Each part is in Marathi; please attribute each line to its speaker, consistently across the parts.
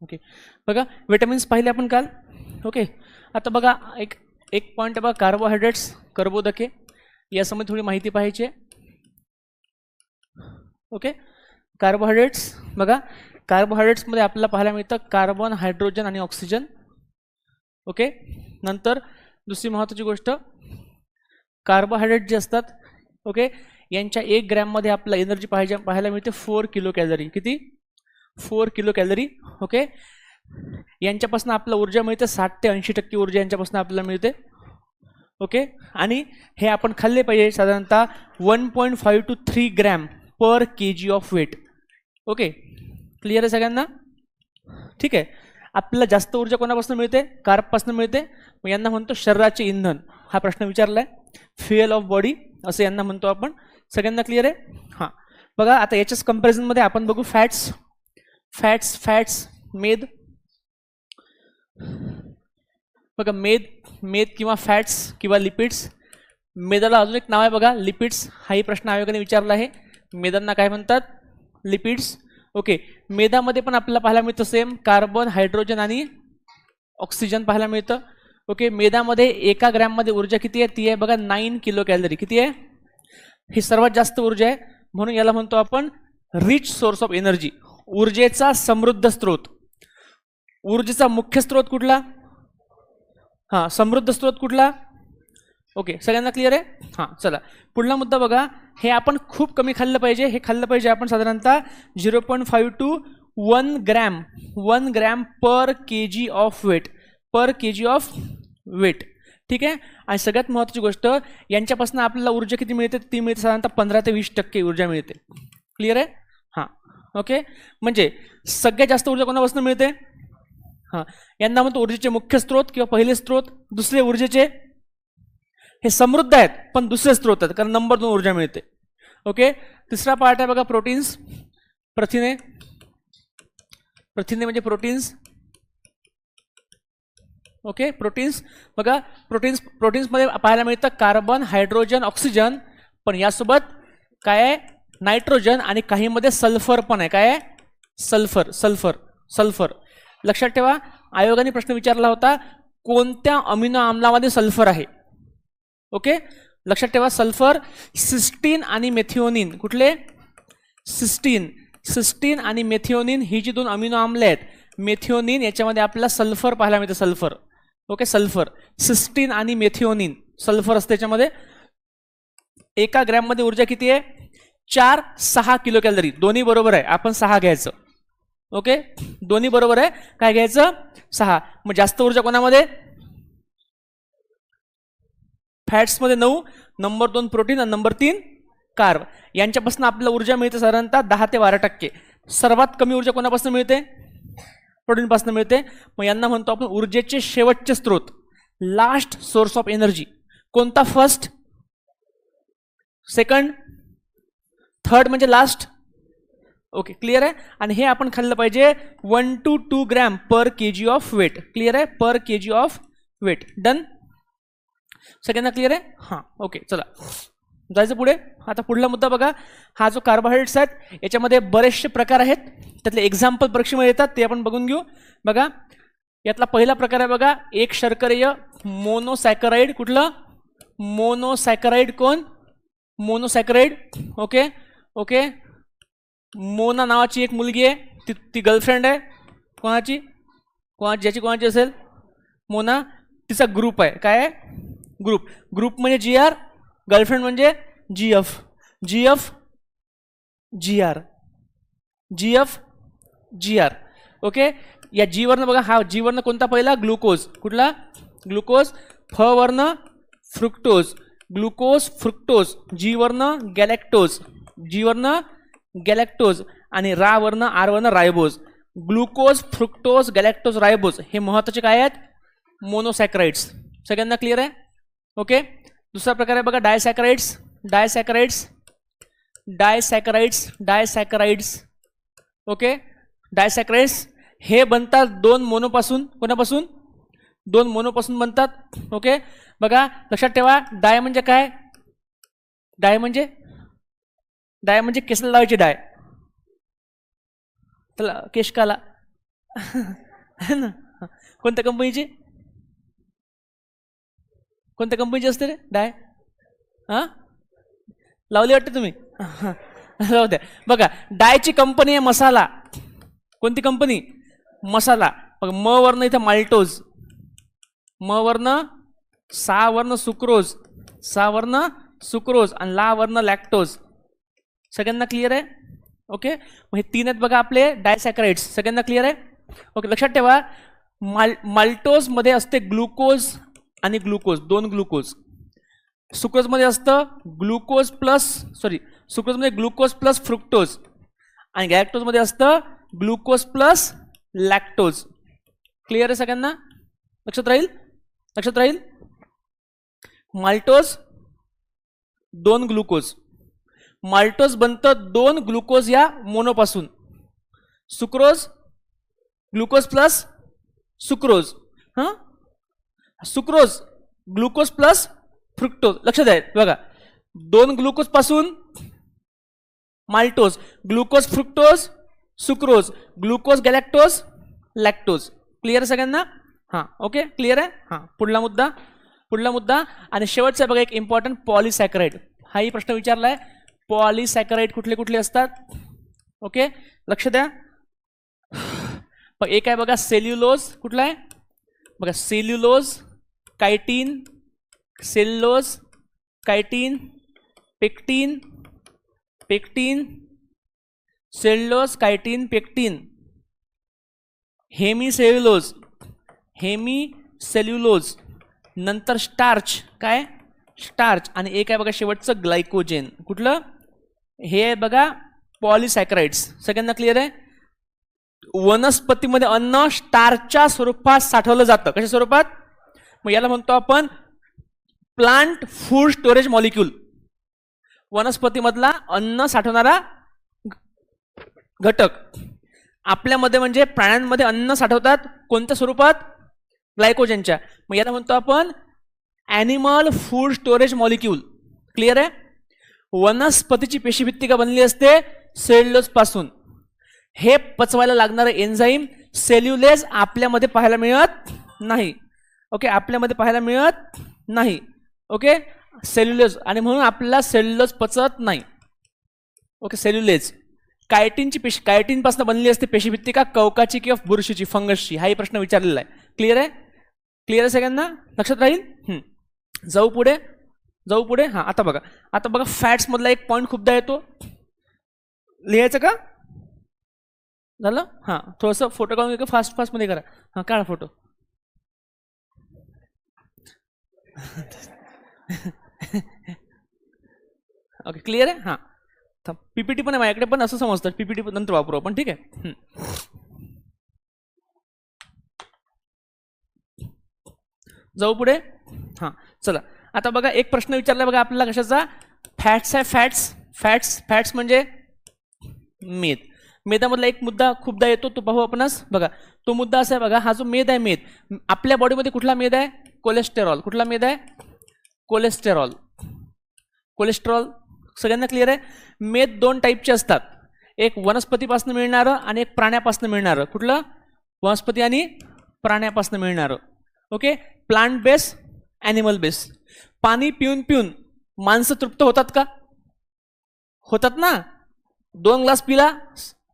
Speaker 1: ओके, बघा विटामिन्स पाहिले आपण काल. ओके, आता बघा एक एक पॉईंट आहे बघा, कार्बोहायड्रेट्स, कर्बोदके, यासंबंधी थोडी माहिती पाहिजे. ओके, कार्बोहायड्रेट्स बघा, कार्बोहायड्रेट्समध्ये आपल्याला पाहायला मिळतं कार्बन, हायड्रोजन आणि ऑक्सिजन. ओके, नंतर दुसरी महत्त्वाची गोष्ट, कार्बोहायड्रेट जे असतात, ओके, यांच्या 1 ग्रॅममध्ये आपल्याला एनर्जी पाहायला मिळते 4 किलो कॅलरी. किती? 4 किलो कॅलरी. ओके, यांच्यापासून आपल्याला ऊर्जा मिळते 60 ते 80% ऊर्जा यांच्यापासून आपल्याला मिळते. ओके, आणि हे आपण खाल्ले पाहिजे साधारणतः 1.5 to 3 gram per kg of weight. Okay, clear आहे सगळ्यांना? ठीक आहे. आपल्याला जास्त ऊर्जा कोणापासून मिळते? कार्बपासून मिळते. मग यांना म्हणतो शरीराचे इंधन. हा प्रश्न विचारलाय, फ्युएल ऑफ बॉडी असं यांना म्हणतो आपण. सगळ्यांना क्लिअर आहे? हां, बघा आता याच्याच कंपॅरिझनमध्ये आपण बघू फॅट्स. फॅट्स फॅट्स मेद, बघा मेद किंवा फॅट्स किंवा लिपिड्स. मेदाला अजून एक नाव आहे बघा, लिपिड्स. हाही प्रश्न आयोगाने विचारला आहे. मेदांना काय म्हणतात? लिपिड्स. ओके, मेदामध्ये पण आपल्याला पाहायला मिळतं सेम कार्बन, हायड्रोजन आणि ऑक्सिजन पाहायला मिळतं. ओके, मेदामध्ये 1 ग्रॅममध्ये ऊर्जा किती आहे? ती आहे बघा 9 किलो कॅलरी. किती आहे? ही सर्वात जास्त ऊर्जा आहे, म्हणून याला म्हणतो आपण रिच सोर्स ऑफ एनर्जी, ऊर्जेचा समृद्ध स्रोत. ऊर्जेचा मुख्य स्रोत कुठला? हां, समृद्ध स्रोत कुठला? ओके, सगळ्यांना क्लिअर आहे? हां, चला पुढला मुद्दा बघा. हे आपण खूप कमी खाल्लं पाहिजे. हे खाल्लं पाहिजे आपण साधारणतः 0.5 to 1 gram per kg of weight. Per kg of weight. ठीक आहे. आणि सगळ्यात महत्त्वाची गोष्ट, यांच्यापासून आपल्याला ऊर्जा किती मिळते? ती मिळते साधारणतः 15 ते 20% ऊर्जा मिळते. क्लिअर आहे? हां, ओके, म्हणजे सगळ्यात जास्त ऊर्जा कोणापासून मिळते? हां, यांना म्हणतो ऊर्जेचे मुख्य स्रोत किंवा पहिले स्रोत. दुसरे ऊर्जेचे, हे समृद्ध आहेत पण दुसरे स्रोत आहेत, कारण नंबर 2 ऊर्जा मिळते. ओके, तिसरा पार्ट आहे बघा प्रोटीन्स, प्रथिने. प्रथिने म्हणजे प्रोटीन्स. ओके, प्रोटीन्स बघा, प्रोटीन्समध्ये पाहायला मिळतं कार्बन, हायड्रोजन, ऑक्सिजन, पण यासोबत काय आहे? नायट्रोजन, आणि काहीमध्ये सल्फर पण आहे. काय आहे? सल्फर. लक्षात ठेवा, आयोगाने प्रश्न विचारला होता कोणत्या अमिनो आम्लामध्ये सल्फर आहे. ओके, लक्षात ठेवा सल्फर. सिस्टीन आणि मेथिओनिन. कुठले? सिस्टीन आणि मेथिओनिन ही जी 2 अमिनो आम्ले आहेत. मेथिओनिन याच्यामध्ये आपल्याला सल्फर पाहायला मिळतं, सल्फर. Okay, sulphur. सिस्टीन आणि मेथिओनिन, सल्फर असते त्याच्यामध्ये. 1 ग्रॅममध्ये ऊर्जा किती आहे? 4-6 किलो कॅलरी. दोन्ही बरोबर आहे, आपण 6 घ्यायचं. ओके, दोन्ही बरोबर आहे. काय घ्यायचं? 6. मग जास्त ऊर्जा कोणामध्ये? फॅट्समध्ये 9, नंबर 2 प्रोटीन आणि नंबर 3 कार्ब. यांच्यापासून आपल्याला ऊर्जा मिळते साधारणतः 10 ते 12%. सर्वात कमी ऊर्जा कोणापासून मिळते? प्रोटीनपासून मिळते. मग यांना म्हणतो आपण ऊर्जेचे शेवटचे स्रोत, लास्ट सोर्स ऑफ एनर्जी. कोणता? फर्स्ट, सेकंड, थर्ड म्हणजे लास्ट. ओके, क्लिअर आहे. आणि हे आपण खाल्लं पाहिजे 1 to 2 gram per kg of weight. Clear आहे? Per kg of weight. Done? सगळ्यांना क्लिअर आहे? हां, ओके, चला जायचं पुढे. आता पुढला मुद्दा बघा, हा जो कार्बोहायड्रेट्स आहेत याच्यामध्ये बरेचसे प्रकार आहेत. त्यातले एक्झाम्पल परीक्षेमध्ये येतात, ते आपण बघून घेऊ. बघा, यातला पहिला प्रकार आहे बघा, एक शर्करेय मोनोसॅकराइड. कुठलं? मोनोसॅकराइड. कोण? मोनोसॅकराइड. ओके, मोना नावाची एक मुलगी आहे, ती गर्लफ्रेंड आहे कोणाची? ज्याची असेल मोना, तिचा ग्रुप आहे. काय आहे? ग्रुप म्हणजे GR, गर्लफ्रेंड म्हणजे GR. ओके, या G वरनं बघा, हा G वरनं कोणता पहिला? ग्लुकोज. कुठला? ग्लुकोज. फ वरनं फ्रुक्टोज. फ्रुक्टोज. G वरनं गॅलॅक्टोज. आणि रा वरनं, आर वरनं रायबोज. ग्लुकोज, फ्रुक्टोज, गॅलॅक्टोज, रायबोज हे महत्त्वाचे काय आहेत? मोनोसॅकराइड्स. सगळ्यांना क्लिअर आहे? ओके, दुसरा प्रकार आहे बघा डायसॅकराइड्स. ओके, डायसॅकराइड्स हे बनतात 2 मोनोपासून. कोणापासून? 2 मोनोपासून बनतात. ओके, बघा लक्षात ठेवा, डाय म्हणजे काय? डाय म्हणजे केसाला लावायची डाय, त्याला केशकाला. है ना? कोणत्या कंपनीची? कोणत्या कंपनीची असते रे डाय? हां, लावली वाटते तुम्ही? राहू द्या. बघा, डायची कंपनी आहे मसाला. कोणती कंपनी? मसाला. बघ, म वर्ण इथं माल्टोज, म वर्ण, सा वर्ण सुक्रोज, सा वर्ण सुक्रोज आणि ला वर्ण लॅक्टोज. सगळ्यांना क्लिअर आहे? ओके, मग हे तीन आहेत बघा आपले डायसॅकराइड्स. सगळ्यांना क्लिअर आहे? ओके, लक्षात ठेवा, माल्टोज मध्ये असते ग्लुकोज आणि ग्लुकोज, दोन ग्लुकोज. सुक्रोज मध्ये असतं ग्लुकोज प्लस, सुक्रोज मध्ये ग्लुकोज प्लस फ्रुक्टोज आणि गॅलेक्टोज मध्ये असतं ग्लुकोज प्लस लॅक्टोज. क्लिअर आहे सगळ्यांना? लक्षात राहील? लक्षात राहील? माल्टोज दोन ग्लुकोज, माल्टोज बनतं दोन ग्लुकोज या मोनोपासून. सुक्रोज ग्लुकोज प्लस सुक्रोज, हां, सुक्रोज ग्लुकोज प्लस फ्रुक्टोज. लक्षात आहे बघा, दोन ग्लुकोज पासून maltose, glucose fructose sucrose, glucose galactose lactose. Clear सगळ्यांना? हां, ओके, क्लिअर आहे? हां, पुढला मुद्दा, पुढला मुद्दा आणि शेवटचा बघा एक इम्पॉर्टंट पॉलिसॅकराइड. हाही प्रश्न विचारलाय, पॉलिसॅकराइड कुठले कुठले असतात? ओके, लक्ष द्या. एक आहे बघा सेल्युलोज. कुठला आहे बघा? Cellulose, chitin, cellulose, chitin, pectin, pectin, cellulose, chitin, pectin. Hemicellulose, hemicellulose, नंतर स्टार्च. काय? स्टार्च. आणि एक आहे बघा शेवटचं ग्लायकोजेन. कुठलं? हे आहे बघा पॉलिसॅकराइड्स. सगळ्यांना क्लिअर आहे? वनस्पतीमध्ये अन्न स्टार्चच्या स्वरूपात साठवलं जातं. कशा स्वरूपात? मग याला म्हणतो आपण प्लांट फूड स्टोरेज मॉलिक्यूल. वनस्पतीमधला अन्न साठवणारा घटक. आपल्यामध्ये म्हणजे प्राण्यांमध्ये अन्न साठवतात कोणत्या स्वरूपात? ग्लायकोजनच्या. मग याला म्हणतो आपण animal food storage molecule. Clear आहे? वनस्पतीची पेशीभित्तिका बनली असते सेल्युलोज पासून. हे पचवायला लागणारं एन्झाईम सेल्युलेज आपल्यामध्ये पाहायला मिळत नाही. ओके, आपल्यामध्ये पाहायला मिळत नाही. ओके, सेल्युलेज, आणि म्हणून आपल्याला सेल्युलोज पचत नाही. ओके, सेल्युलेज. कायटीनची पेशी, कायटीन पासून बनली असते पेशीभित्तिका कवकाची किंवा बुरशीची, फंगसची. हाही प्रश्न विचारलेला आहे. क्लिअर आहे? क्लिअर आहे सगळ्यांना? लक्षात राहील? जाऊ पुढे, जाऊ पुढे. हां, आता बघा, आता बघा फॅट्स मधला एक पॉईंट खूपदा येतो. लिहायचं का? झालं? हां, थोडंसं फोटो काढून घ्या, फास्ट फास्ट मध्ये करा. हां, काढा फोटो. ओके, क्लिअर आहे? हां, पीपीटी पण आहे माझ्याकडे, पण असं समजतं पीपीटी नंतर वापरू आपण. ठीक आहे? जाऊ पुढे. हां, चला. आता बघा एक प्रश्न विचारला बघा आपल्याला कशाचा? फॅट्स आहे. फॅट्स, फॅट्स, फॅट्स म्हणजे मेद. मेदामधला एक मुद्दा खूपदा येतो, तो पाहू आपणच. बघा, तो मुद्दा असा आहे बघा, हा जो मेद आहे, मेद आपल्या बॉडीमध्ये कुठला मेद आहे? कोलेस्टेरॉल. कुठला मेद आहे? कोलेस्टेरॉल. कोलेस्टेरॉल सगळ्यांना क्लिअर आहे? मेद दोन टाईपचे असतात, एक वनस्पतीपासून मिळणारं आणि एक प्राण्यापासून मिळणारं. कुठलं? वनस्पती आणि प्राण्यापासून मिळणारं. Okay, plant base, animal base. पाणी पिऊन पिऊन माणसं तृप्त होतात का? होतात ना. 2 ग्लास पिला,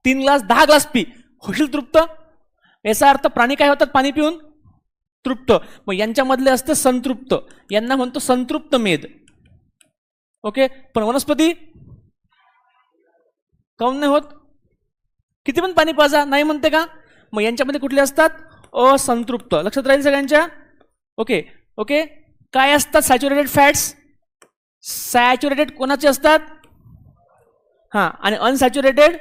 Speaker 1: 3 ग्लास, 10 ग्लास पी, होशील तृप्त. याचा अर्थ प्राणी काय होतात? पाणी पिऊन तृप्त. मग यांच्यामधले असते संतृप्त, यांना म्हणतो संतृप्त मेद. ओके, पण वनस्पती काऊन नाही होत? किती पण पाणी पाजा, नाही म्हणते का? मग यांच्यामध्ये कुठले असतात? असंतृप्त. लक्षात राहील सगळ्यांच्या? Okay, okay. काय असतात? Saturated fats. सॅच्युरेटेड कोणाचे असतात? हां, आणि अनसॅच्युरेटेड.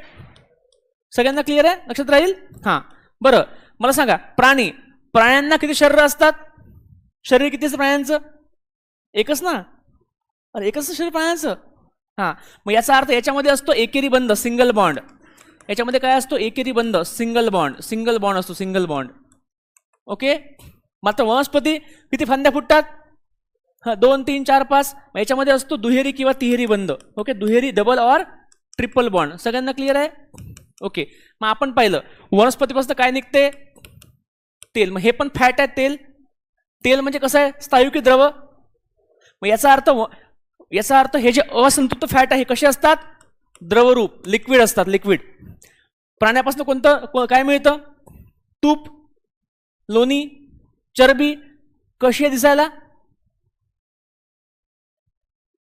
Speaker 1: सगळ्यांना क्लिअर आहे? लक्षात राहील? हां, बरं. मला सांगा, प्राणी, प्राण्यांना किती शरीर असतात? शरीर किती असतं प्राण्यांचं? एकच ना. अरे एकच शरीर प्राण्यांचं. हां, मग याचा अर्थ याच्यामध्ये असतो एकेरी बंध, सिंगल बॉन्ड. याच्यामध्ये काय असतो? एकेरी बंध, सिंगल बॉन्ड. सिंगल बॉन्ड असतो, सिंगल बॉन्ड. ओके, मात्र वनस्पती किती फांद्या फुटतात? 2, 3, 4, 5. याच्यामध्ये असतो दुहेरी किंवा तिहेरी बंध. ओके, दुहेरी, डबल और ट्रिपल बॉन्ड. सगळ्यांना क्लिअर आहे? ओके, मग आपण पाहिलं वनस्पतीपासून काय निघते, तेल. मग हे पण फॅट आहे तेल. तेल म्हणजे कसं आहे, स्थायू की द्रव. मग याचा अर्थ हे जे असंतृप्त फॅट आहे कसे असतात, द्रवरूप, लिक्विड असतात, लिक्विड. प्राण्यापासून कोणतं काय मिळतं, तूप, लोणी, चरबी. कशी आहे दिसायला,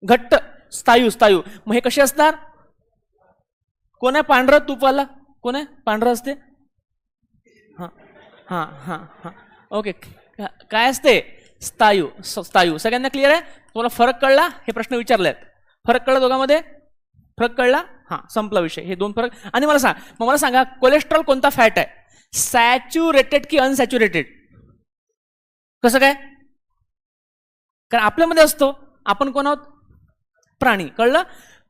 Speaker 1: घट्ट, स्थायू. मग हे कसे असणार, कोण आहे पांढरं तुपवाला, कोण आहे पांढरं असते, हा हा हा हा ओके. काय असते, स्थायू. सगळ्यांना क्लिअर आहे, तुम्हाला फरक कळला, हे प्रश्न विचारले आहेत, फरक कळला दोघांमध्ये, फरक कळला, हा संपला विषय. हे दोन फरक. आणि मला सांगा कोलेस्ट्रॉल कोणता फॅट आहे, सॅच्युरेटेड की अनसॅच्युरेटेड, कसं काय, कारण आपल्यामध्ये असतो, आपण कोण आहोत, प्राणी. कळलं,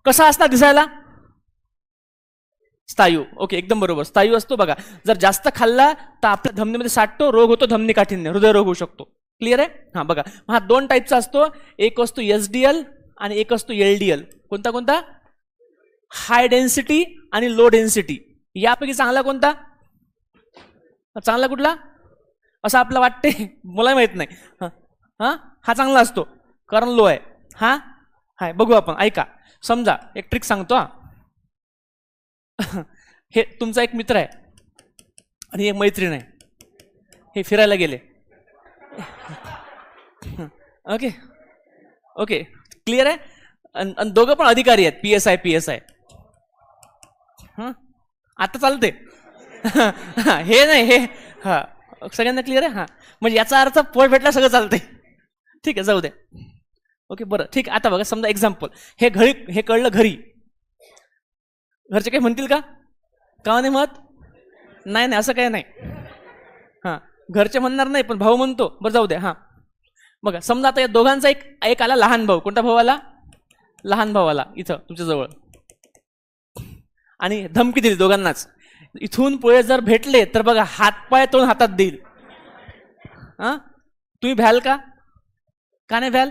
Speaker 1: कसा असता दिसायला, स्थायू. ओके, एकदम बरोबर, स्थायू असतो. बघा जर जास्त खाल्ला तर आपल्या धमनीमध्ये साठतो, रोग होतो धमनी काठिण्य, हृदयरोग होऊ शकतो. क्लिअर आहे, हा बघा. हा दोन टाईपचा असतो, एक असतो एसडीएल आणि एक असतो एलडीएल. कोणता, हाय डेन्सिटी आणि लो डेन्सिटी. यापैकी चांगला कोणता, चांगला कुठला, असं आपलं वाटते, मला माहित नाही. हा चांगला असतो कारण लो आहे. हा हाय, बघू आपण, ऐका. समजा एक ट्रिक सांगतो. हे तुमचा एक मित्र आहे आणि एक मैत्रीण आहे, हे फिरायला गेले. ओके ओके, क्लिअर आहे. आणि दोघं पण अधिकारी आहेत, PSI. आता चालते. हे नाही, हे हा सगळ्यांना क्लिअर आहे. हा म्हणजे याचा अर्थ पोट भेटला सगळं चालते. ठीक आहे, जाऊ दे. ओके, बरं ठीक आहे. आता बघा, समजा एक्झाम्पल, हे कळलं घरी, घरचे काही म्हणतील का नाही म्हणत, नाही असं काही नाही. हा घरचे म्हणणार नाही, पण भाऊ म्हणतो, बरं जाऊ दे. हा बघा, समजा आता या दोघांचा एक आला लहान भाऊ. कोणता भाऊ आला, लहान भाऊ आला इथं तुमच्या जवळ, आणि धमकी दिली दोघांनाच, इथून पुढे जर भेटले तर बघा हातपाय तोडून हातात देईल. तुम्ही भ्याल का नाही भ्याल,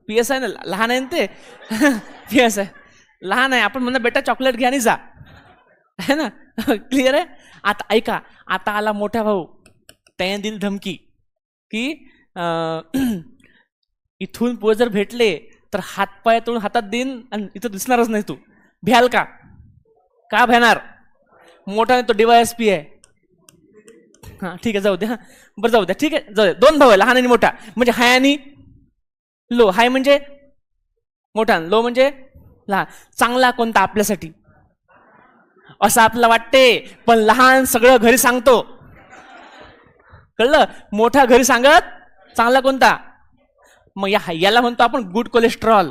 Speaker 1: PSI ना लहान आहे ते. PSI लहान आहे, आपण म्हणा बेटा चॉकलेट घ्या आणि जा, है ना. क्लिअर आहे. आता ऐका, आता आला मोठा भाऊ, त्याने दिली धमकी की इथून पुढे जर भेटले तर हातपाय तोडून हातात देईन आणि इथं दिसणारच नाही तू. भ्याल का भ्याणार, मोठा नाही तो, DYSP आहे. हा ठीक आहे, जाऊ द्या. बरं जाऊ द्या, ठीक आहे, जाऊ द्या. दोन भाऊ आहे, लहान आणि मोठा, म्हणजे हाय आणि लो. हाय म्हणजे मोठा, लो म्हणजे लहान. चांगला कोणता आपल्यासाठी, असं आपल्याला वाटते, पण लहान सगळं घरी सांगतो. कळलं, मोठा घरी सांगत चांगला कोणता. मग याला म्हणतो आपण गुड कोलेस्ट्रॉल,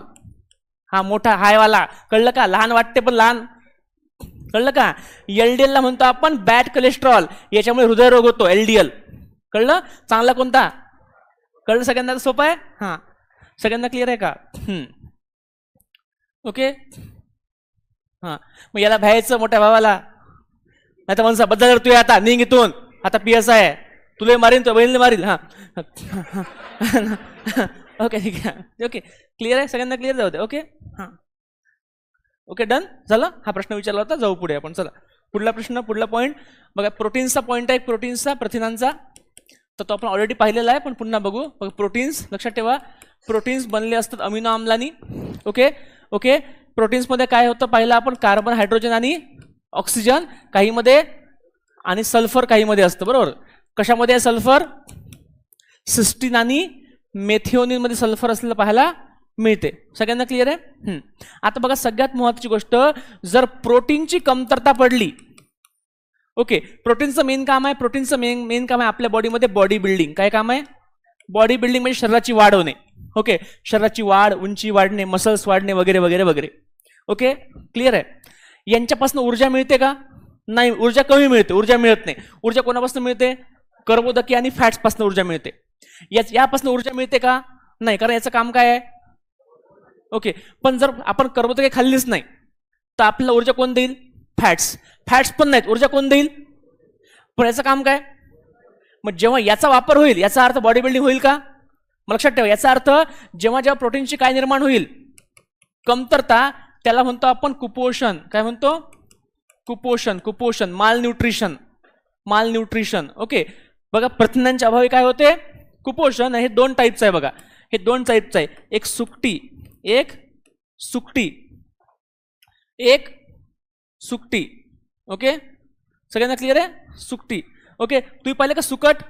Speaker 1: हा मोठा हायवाला. कळलं का, लहान वाटते पण लहान. कळलं का, LDL ला म्हणतो आपण बॅड कोलेस्ट्रॉल, याच्यामुळे हृदयरोग होतो, LDL. कळलं, चांगला कोणता. कळलं सगळ्यांना, सोपं आहे. हा सगळ्यांना क्लिअर आहे का. ओके. हा मग याला भ्यायचं मोठ्या भावाला, नाही तर म्हणसा बद्दल तू आता निघ इथून, आता PSI आहे, तुला मारीन, तो बहिणीला मारील. हा ओके ठीक आहे. ओके क्लिअर आहे, सगळ्यांना क्लिअर, जाऊ दे. ओके हां ओके, डन झालं. हा प्रश्न विचारला होता, जाऊ पुढे आपण. चला पुढला प्रश्न, पुढला पॉईंट बघा. प्रोटीन्सचा पॉईंट आहे, प्रोटीन्सचा, प्रथिनांचा. तर तो आपण ऑलरेडी पाहिलेला आहे, पण पुन्हा बघू. प्रोटीन्स लक्षात ठेवा, प्रोटीन्स बनले असतात अमिनो आम्लानी. ओके ओके, प्रोटीन्समध्ये काय होतं पाहिलं आपण, कार्बन, हायड्रोजन आणि ऑक्सिजन काहीमध्ये, आणि सल्फर काहीमध्ये असतं, बरोबर. कशामध्ये आहे सल्फर, सिस्टीन आणि मेथिओनिन मध्ये सल्फर असलेलं पाहायला मिळते. सगळ्यांना क्लिअर आहे. आता बघा, सगळ्यात महत्त्वाची गोष्ट, जर प्रोटीनची कमतरता पडली, ओके, प्रोटीनचं मेन काम आहे, प्रोटीनचं मेन काम आहे आपल्या बॉडीमध्ये बॉडी बिल्डिंग. काय काम आहे, बॉडी बिल्डिंग म्हणजे शरीराची वाढ होणे. ओके, शरीराची वाढ, उंची वाढणे, मसल्स वाढणे वगैरे वगैरे वगैरे. ओके क्लिअर आहे. यांच्यापासून ऊर्जा मिळते का, नाही, ऊर्जा कमी मिळते, ऊर्जा मिळत नाही. ऊर्जा कोणापासून मिळते, कर्बोदके आणि फॅट्सपासून ऊर्जा मिळते. यापासून ऊर्जा मिळते का, नाही, कारण याचं काम काय आहे. ओके, पण जर आपण कर्बोदके खाल्लीच नाही तर आपल्याला ऊर्जा कोण देईल, फॅट्स पण नाहीत, ऊर्जा कोण देईल, पण याचं काम काय. मग जेव्हा याचा वापर होईल, याचा अर्थ बॉडी बिल्डिंग होईल का. मग लक्षात ठेवा, याचा अर्थ जेव्हा प्रोटीनची काय निर्माण होईल, कमतरता, त्याला म्हणतो आपण कुपोषण. काय म्हणतो, कुपोषण, कुपोषण, माल न्यूट्रिशन, माल न्यूट्रिशन. ओके, बघा प्रथिनांच्या अभावी काय होते? कुपोषण. हे दोन टाईपचं आहे बघा, हे दोन टाईपचं आहे. एक सुकटी, एक सुकटी, एक सुकटी. ओके, सगळ्यांना क्लिअर आहे? सुकटी. ओके, तुम्ही पाहिले का सुकट?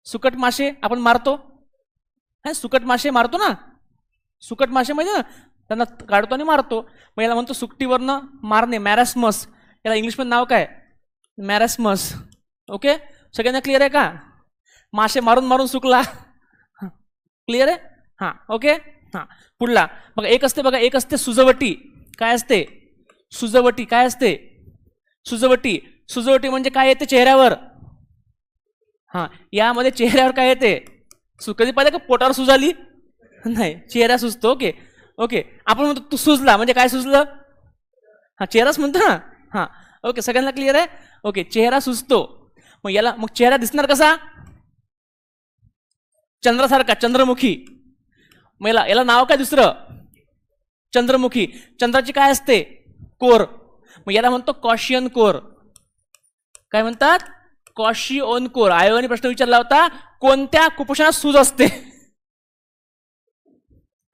Speaker 1: सुकट मासे आपण मारतो, हा सुकट मासे मारतो ना, सुकट मासे म्हणजे ना त्यांना काढतो आणि मारतो. मग याला म्हणतो सुकटीवरनं मारणे, मॅरॅस्मस. याला इंग्लिशमध्ये नाव काय? मॅरॅस्मस. ओके, सगळ्यांना क्लिअर आहे का? मासे मारून मारून सुकला. क्लिअर आहे? हां, ओके. हां, पुढला बघा, एक असते बघा, एक असते सुजवटी. काय असते? सुजवटी. काय असते? सुजवटी. सुजवटी म्हणजे काय येते चेहऱ्यावर? हां, यामध्ये चेहऱ्यावर काय येते? कधी पाहिजे का पोटावर सुजाली? नाही, चेहरा सुजतो. ओके, ओके, आपण म्हणतो तू सुजला म्हणजे काय सुजलं? हा, चेहराच म्हणतो ना. हां, ओके, सगळ्यांना क्लिअर आहे? ओके, चेहरा सुजतो. मग याला, मग चेहरा दिसणार कसा? चंद्रासारखा, चंद्रमुखी. मग याला, याला नाव काय दुसरं? चंद्रमुखी. चंद्राची काय असते? कोर. मग याला म्हणतो कॉशियन कोर. काय म्हणतात? कॉशियन कोर. आयोगाने प्रश्न विचारला होता, कोणत्या कुपोषणात सूज असते?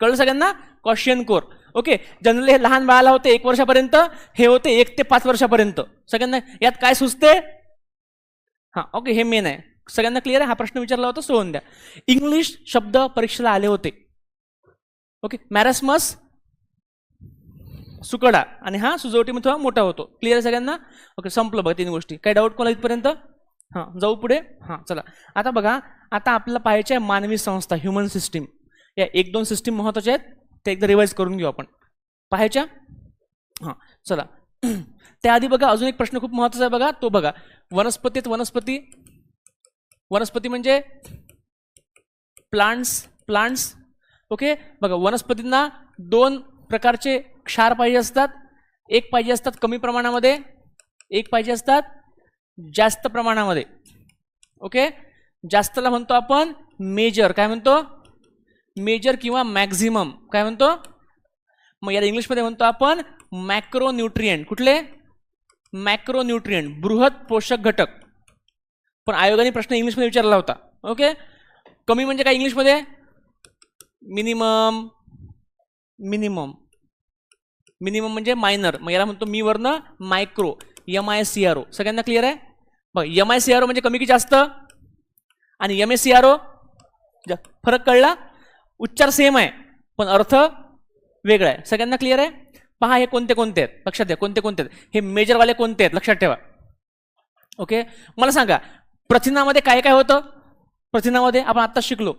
Speaker 1: कळलं सगळ्यांना? कॉशियन कोर. ओके, जनरली हे लहान बाळाला होते 1 वर्षापर्यंत, हे होते 1 ते 5 वर्षापर्यंत. सगळ्यांना यात काय सुचते? हां, ओके, हे मेन आहे. सगळ्यांना क्लिअर आहे? हा प्रश्न विचारला होता, सोडून द्या. इंग्लिश शब्द परीक्षेला आले होते. ओके, मॅरॅस्मस सुकडा आणि हा सुजवटीमध्ये थोडा मोठा होतो. क्लिअर आहे सगळ्यांना? ओके, संपलं बघा 3 गोष्टी. काही डाऊट कोणाला इथपर्यंत? हां, जाऊ पुढे. हां, चला आता बघा, आता आपल्याला पाहायचे आहे मानवी संस्था, ह्युमन सिस्टीम. या 1-2 सिस्टीम महत्त्वाच्या आहेत, ते एकदा रिवाइज करून घेऊ आपण. पाहायच्या? हां, चला. त्याआधी बघा, अजून एक प्रश्न खूप महत्त्वाचा आहे बघा, तो बघा. वनस्पतीत वनस्पती, वनस्पती म्हणजे प्लांट्स, प्लांट्स. ओके, बघा, वनस्पतींना 2 प्रकारचे क्षार पाहिजे असतात. एक पाहिजे असतात कमी प्रमाणामध्ये, एक पाहिजे असतात जास्त प्रमाणामध्ये. ओके, जास्तला म्हणतो आपण मेजर. काय म्हणतो? मेजर किंवा मॅक्झिमम. काय म्हणतो? मग याला इंग्लिशमध्ये म्हणतो आपण मॅक्रोन्यूट्रिएंट. कुठले? मॅक्रोन्यूट्रिएंट, बृहत पोषक घटक. पण आयोगाने प्रश्न इंग्लिशमध्ये विचारला होता. ओके, कमी म्हणजे काय इंग्लिशमध्ये? मिनिमम. मिनिमम, मिनिमम म्हणजे मायनर. मग याला म्हणतो मी वरनं मायक्रो, MICRO. सगळ्यांना क्लिअर आहे? बघ, MICRO म्हणजे कमी की जास्त, आणि MACRO फरक कळला? उच्चार सेम आहे पण अर्थ वेगळा आहे. सगळ्यांना क्लिअर आहे? पहा, हे कोणते कोणते आहेत लक्षात द्या. कोणते कोणते आहेत हे? मेजरवाले कोणते आहेत लक्षात ठेवा. ओके, मला सांगा, प्रथिनामध्ये काय काय होतं? प्रथिनामध्ये आपण आत्ताच शिकलो.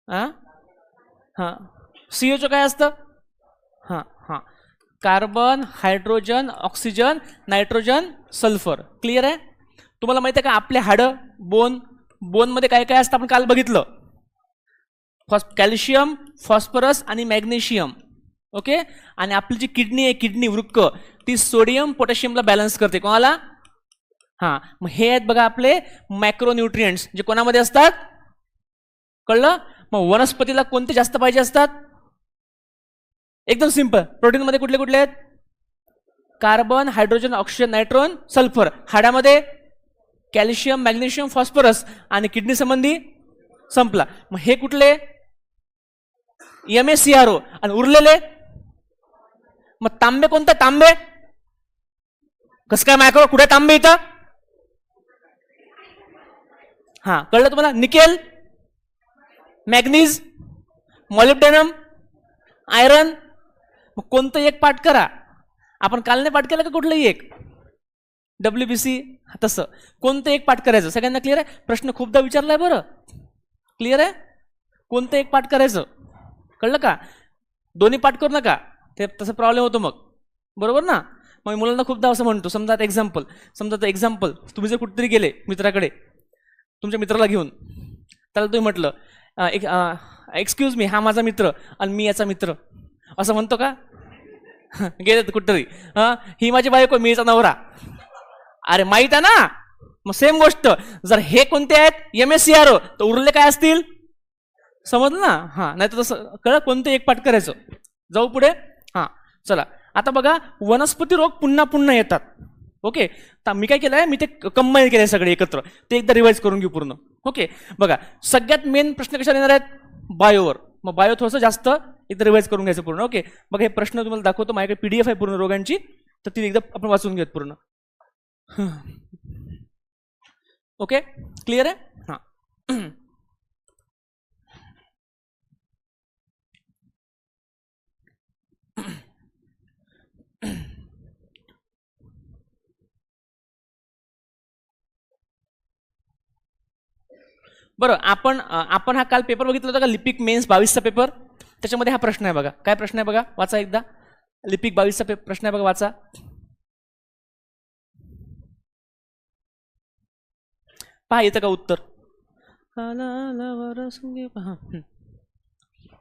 Speaker 1: हां हां, CO काय असतं? हां हां, carbon, hydrogen, oxygen, nitrogen, sulphur. Clear आहे? तुम्हाला माहिती आहे का आपले हाडं, बोन, बोनमध्ये काय काय असतं आपण काल बघितलं? कॅल्शियम, फॉस्फरस आणि मॅग्नेशियम. ओके, आणि आपली जी किडनी आहे, किडनी वृक्क, ती सोडियम पोटॅशियमला बॅलन्स करते. कोणाला? हां, मग हे आहेत बघा आपले मॅक्रोन्यूट्रिएंट्स, जे कोणामध्ये असतात? कळलं? मग वनस्पतीला कोणते जास्त पाहिजे असतात? एकदम सिंपल. प्रोटीनमध्ये कुठले कुठले आहेत? Carbon, hydrogen, oxygen, nitrogen, sulphur. हाडामध्ये कॅल्शियम, मॅग्नेशियम, फॉस्फरस, आणि किडनी संबंधी संपला. मग हे कुठले? MACRO. आणि उरलेले मग तांबे कोणते? तांबे कसं काय मायक्रो? कुठे तांबे इथं? हां, कळलं तुम्हाला? Nickel, manganese, molybdenum, iron. मग कोणतं एक पाठ करा. आपण काल नाही पाठ केलं का कुठलंही एक? WBC. तसं कोणतं एक पाठ करायचं? सगळ्यांना क्लिअर आहे? प्रश्न खूपदा विचारलाय बरं. क्लिअर आहे? कोणतं एक पाठ करायचं? कळलं का? दोन्ही पाठ करू नका, ते तसं प्रॉब्लेम होतो मग. बरोबर ना? मग मुलांना खूपदा असं म्हणतो, समजा आता एक्झाम्पल, तुम्ही जर कुठेतरी गेले मित्राकडे, तुमच्या मित्राला घेऊन, त्याला तुम्ही म्हटलं एक्सक्यूज मी, हा माझा मित्र आणि मी याचा मित्र, असं म्हणतो का? गेले कुठतरी, ही माझी बायको, मी याचा नवरा. अरे माहित आहे ना? मग सेम गोष्ट, जर हे कोणते आहेत? MACRO, तर उरले काय असतील? समजलं ना? हां, नाही तर तसं कळलं, कोणतं एक पाठ करायचं. जाऊ पुढे. हां, चला आता बघा वनस्पती रोग पुन्हा पुन्हा येतात. ओके, तर मी काय केलंय, मी ते कंबाईन केलंय सगळे एकत्र, ते एकदा रिवाइज करून घेऊ पूर्ण. ओके बघा, सगळ्यात मेन प्रश्न कशाला येणार आहेत, बायोवर. मग बायो थोडंसं जास्त एकदा रिवाइज करून घ्यायचं पूर्ण. ओके बघा, हे प्रश्न तुम्हाला दाखवतो, माझ्याकडे PDF आहे पूर्ण रोगांची, तर ती एकदा आपण वाचून घेऊयात पूर्ण. ओके क्लिअर आहे. हां बरं, आपण हा काल पेपर बघितला होता का, लिपिक मेन्स 22चा पेपर. त्याच्यामध्ये हा प्रश्न आहे बघा. काय प्रश्न आहे बघा, वाचा एकदा. लिपिक 22चा प्रश्न आहे बघा, वाचा. पहा येतं का उत्तर.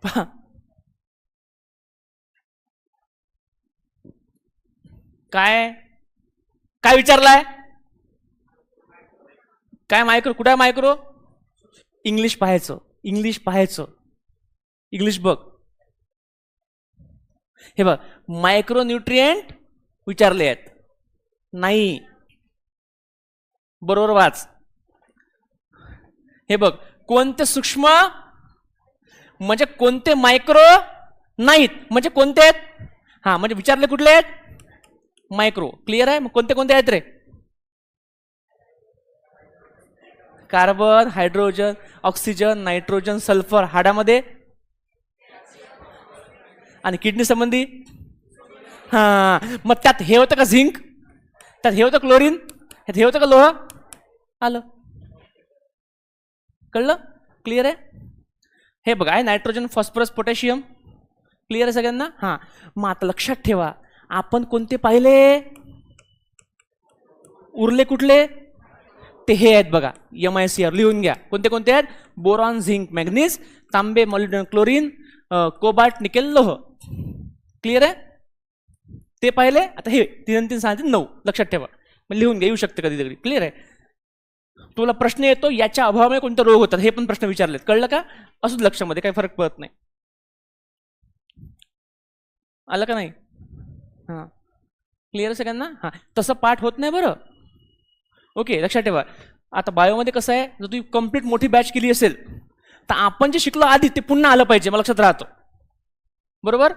Speaker 1: पहा काय काय विचारलाय, काय मायक्रो, कुठे आहे मायक्रो. इंग्लिश पाहायचं, इंग्लिश पाहायचं, इंग्लिश बघ. हे बघ, मायक्रो न्यूट्रिएंट विचारले आहेत, नाही बरोबर वाच. हे बघ, कोणते सूक्ष्म म्हणजे कोणते मायक्रो नाहीत म्हणजे कोणते आहेत. हा म्हणजे विचारले कुठले आहेत, मायक्रो. क्लिअर आहे. मग कोणते कोणते आहेत रे, carbon, hydrogen, oxygen, nitrogen, sulphur. हाडामध्ये आणि किडनी संबंधी. हा मग त्यात हे होतं का झिंक, त्यात हे होतं क्लोरीन, त्यात हे होतं का लोह. आलं, कळलं. क्लिअर आहे. हे बघा, आहे नायट्रोजन, फॉस्फरस, पोटॅशियम. क्लिअर आहे सगळ्यांना. हां मग आता लक्षात ठेवा, आपण कोणते पाहिले, उरले कुठले, ते हे आहेत बघा, MICR लिहून घ्या. कोणते कोणते आहेत, बोरॉन, झिंक, मॅग्नीज, तांबे, मॉलिब्डेनम, क्लोरीन, कोबाल्ट, निकेल, लोह. क्लिअर आहे. ते पाहिले. आता हे 3 3 6 3 9 लक्षात ठेवा, मग लिहून घ्या, येऊ शकते कधी कधी. क्लिअर आहे. तुला प्रश्न येतो याच्या अभावामुळे कोणते रोग होतात, हे पण प्रश्न विचारलेत, कळलं का. असंच लक्षामध्ये काही फरक पडत नाही. आलं का नाही. हां क्लिअर सगळ्यांना. हां तसं पाठ होत नाही बरं. ओके लक्षात ठेवा. आता बायोमध्ये कसं आहे, जर तुम्ही कंप्लीट मोठी बॅच केली असेल तर आपण जे शिकलो आधी ते पुन्हा आलं पाहिजे, मला लक्षात राहतं. बरोबर.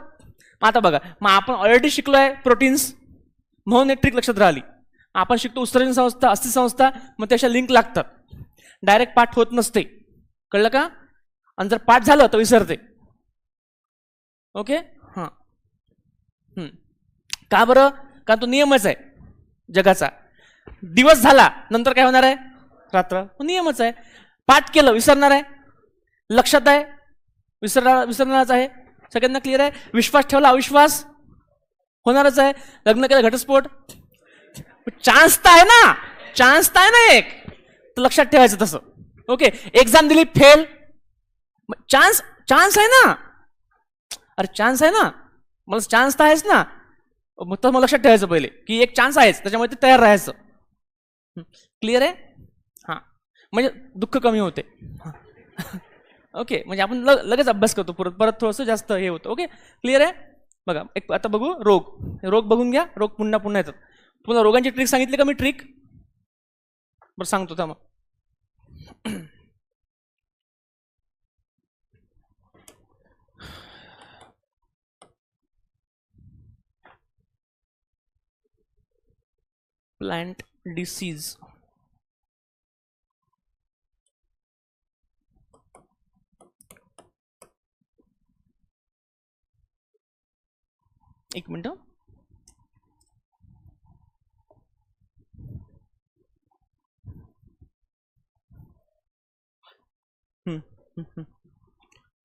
Speaker 1: आता बघा, मग आपण ऑलरेडी शिकलोय प्रोटीन्स, म्हणून एक ट्रिक लक्षात राहिली. आपण शिकतो उत्सर्जन संस्था, अस्थि संस्था, मग त्याच्या लिंक लागतात, डायरेक्ट पाठ होत नसते. कळलं का. आणि जर पाठ झालं तर विसरते. ओके हां का बरं, कारण तो नियमच आहे जगाचा. दिवस झाला नंतर काय होणार आहे, रात्र. नियमच आहे. पाठ केलं विसरणार आहे, लक्षात आहे विसरणारच आहे. सगळ्यांना क्लिअर आहे. विश्वास ठेवला अविश्वास होणारच आहे. लग्न केलं घटस्फोट. चान्स तर आहे ना, चान्स तर आहे ना एक, तर लक्षात ठेवायचं तसं. ओके एक्झाम दिली फेल, चान्स चान्स आहे ना, अरे चान्स आहे ना, मला चान्स तर आहेच ना, मग तर मला लक्षात ठेवायचं पहिले की एक चान्स आहेच, त्याच्यामुळे ते तयार राहायचं. क्लिअर आहे. हां म्हणजे दुःख कमी होते. ओके म्हणजे आपण लगेच अभ्यास करतो, परत थोडंसं जास्त हे होतं. ओके क्लिअर आहे. बघा एक आता बघू रोग बघून घ्या. रोग पुन्हा पुन्हा येतात. तुम्हाला रोगांची ट्रिक सांगितली का मी, ट्रिक बरं सांगतो थांबा. Plant disease. एक मिनिट.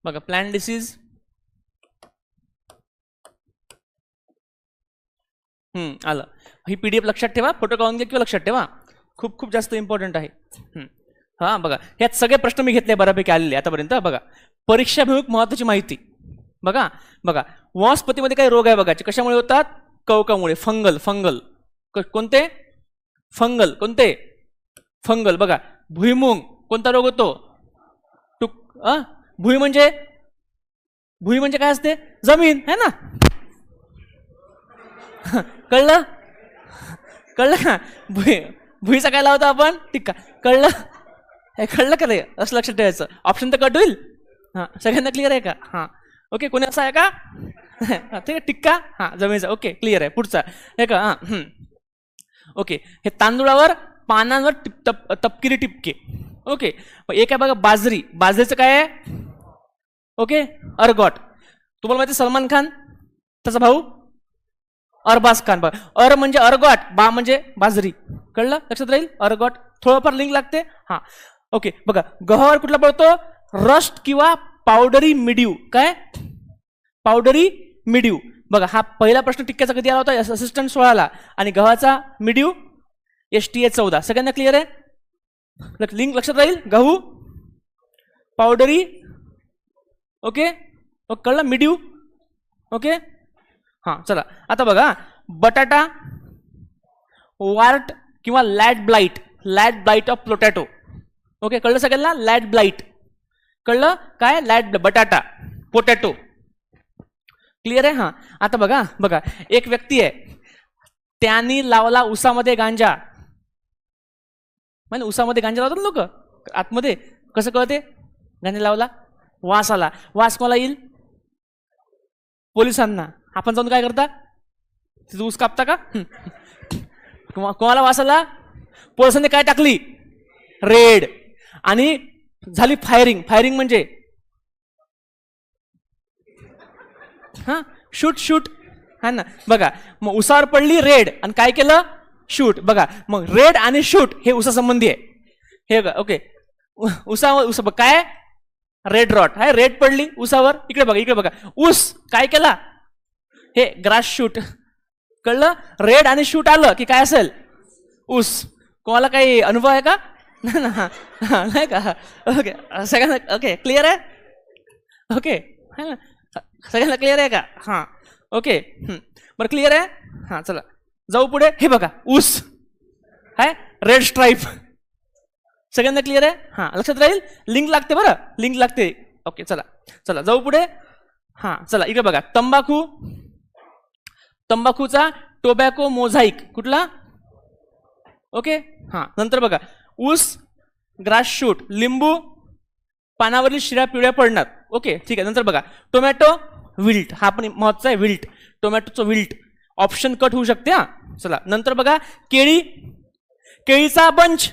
Speaker 1: बघा प्लांट डिसीज. आलं. ही PDF लक्षात ठेवा, फोटो काढून घ्या किंवा लक्षात ठेवा, खूप खूप जास्त इम्पॉर्टंट आहे. हां बघा ह्यात सगळे प्रश्न मी घेतले बऱ्यापैकी आलेले आतापर्यंत. बघा परीक्षाभिमुख महत्वाची माहिती. बघा बघा वनस्पतीमध्ये काही रोग आहे बघा, कशामुळे होतात, कवकामुळे. फंगल कोणते, कोणते फंगल. बघा भुईमुंग कोणता रोग होतो, भुई म्हणजे काय असते, जमीन है ना. कळलं? कळलं का? भुईचा काय लावतो आपण? टिक्का. कळलं? हे कळलं का रे? असं लक्षात ठेवायचं. ऑप्शन तर कट होईल. हां, सगळ्यांना क्लिअर आहे का? हां, ओके. कोणी असा आहे का? ठीक आहे. टिक्का. हां, जमिनीचा. ओके, क्लिअर आहे. पुढचा हे का? हां, ओके. हे तांदूळावर पानांवर तपकिरी टिपके. ओके. एक आहे बघा बाजरी. बाजरीचं काय आहे? Okay, ergot. तुम्हाला माहिती सलमान खान त्याचा भाऊ अरबाज खान. बघा, म्हणजे अर्गॉट, बा म्हणजे बाजरी. कळलं? लक्षात राहील. अर्गॉट थोडंफार लिंक लागते. हा, ओके. बघा, गव्हावर कुठला पडतो? रस्ट किंवा पावडरी मिड्यू. काय? पावडरी मिड्यू. बघा, हा पहिला प्रश्न टिक्क्याचा कधी आला होता? असिस्टंट 16ला. आणि गव्हाचा मिड्यू STA 14. सगळ्यांना क्लिअर आहे? लिंक लक्षात राहील. गहू, पावडरी. ओके, कळलं? मिड्यू. ओके. हां, चला आता बघा, बटाटा, वार्ट किंवा lat blight of potato. Okay, कळलं सगळ्यांना? Lat blight. कळलं काय? लॅट बटाटा, पोटॅटो. क्लिअर आहे? हां, आता बघा बघा, एक व्यक्ती आहे, त्यांनी लावला उसामध्ये गांजा. म्हणजे उसामध्ये गांजा लावतात लोक आतमध्ये. कसं कळते? गांजा लावला, वास आला. वास कोणाला येईल? पोलिसांना. आपण जाऊन काय करता? तिथं ऊस कापता का? कोणाला वास आला? पोलिसांनी काय टाकली? रेड. आणि झाली फायरिंग म्हणजे हा, शूट. हा ना. बघा, मग उसावर पडली रेड आणि काय केलं? शूट. बघा, मग रेड आणि शूट हे उसासंबंधी आहे. हे बघा, ओके. उस काय? रेड रॉट आहे. रेड पडली उसावर. इकडे बघा. ऊस काय केला? हे ग्रास शूट. कळलं? रेड आणि शूट आलं की काय असेल? ऊस. कोणाला काही अनुभव आहे का? नाही का? ओके, सगळ्यांना ओके क्लिअर आहे? ओके, सगळ्यांना क्लिअर आहे का? हां, ओके. बरं, क्लिअर आहे? हां, चला जाऊ पुढे. हे बघा, ऊस आहे, रेड स्ट्राईप. सगळ्यांना क्लिअर आहे? हां, लक्षात राहील. लिंक लागते बरं, लिंक लागते. ओके, चला जाऊ पुढे. हां, चला इकडे बघा, तंबाखूचा टोबॅको मोझाईक कुठला? ओके. हां, नंतर बघा, ऊस, ग्रास शूट, लिंबू, पानावरील शिऱ्या पिवळ्या पडणार. ओके, ठीक आहे. नंतर बघा, टोमॅटो विल्ट. हा पण महत्वाचा आहे, विल्ट. टोमॅटोचं विल्ट. ऑप्शन कट होऊ शकते. हा, चला नंतर बघा, केळीचा बंच.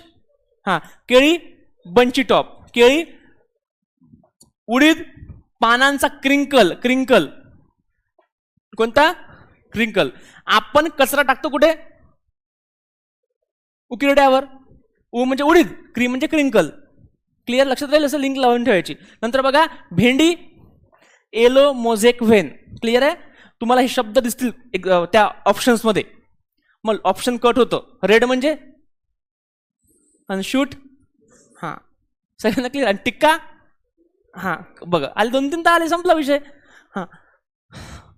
Speaker 1: हा, केळी बंची टॉप. केळी, उडीद, पानांचा क्रिंकल. कोणता? क्रिंकल. आपण कचरा टाकतो कुठे? उकिरड्यावर. ऊ म्हणजे उडीद, क्री म्हणजे क्रिंकल. क्लिअर? लक्षात राहील असं लिंक लावून ठेवायची. नंतर बघा, भेंडी, एलो मोझेक व्हेन. क्लिअर आहे? तुम्हाला हे शब्द दिसतील त्या ऑप्शन्समध्ये. मग ऑप्शन कट होतं. रेड म्हणजे आणि शूट. हां, सगळ्यांना क्लिअर. आणि टिक्का. हां, बघा आले 2-3 तर आले, संपला विषय. हां,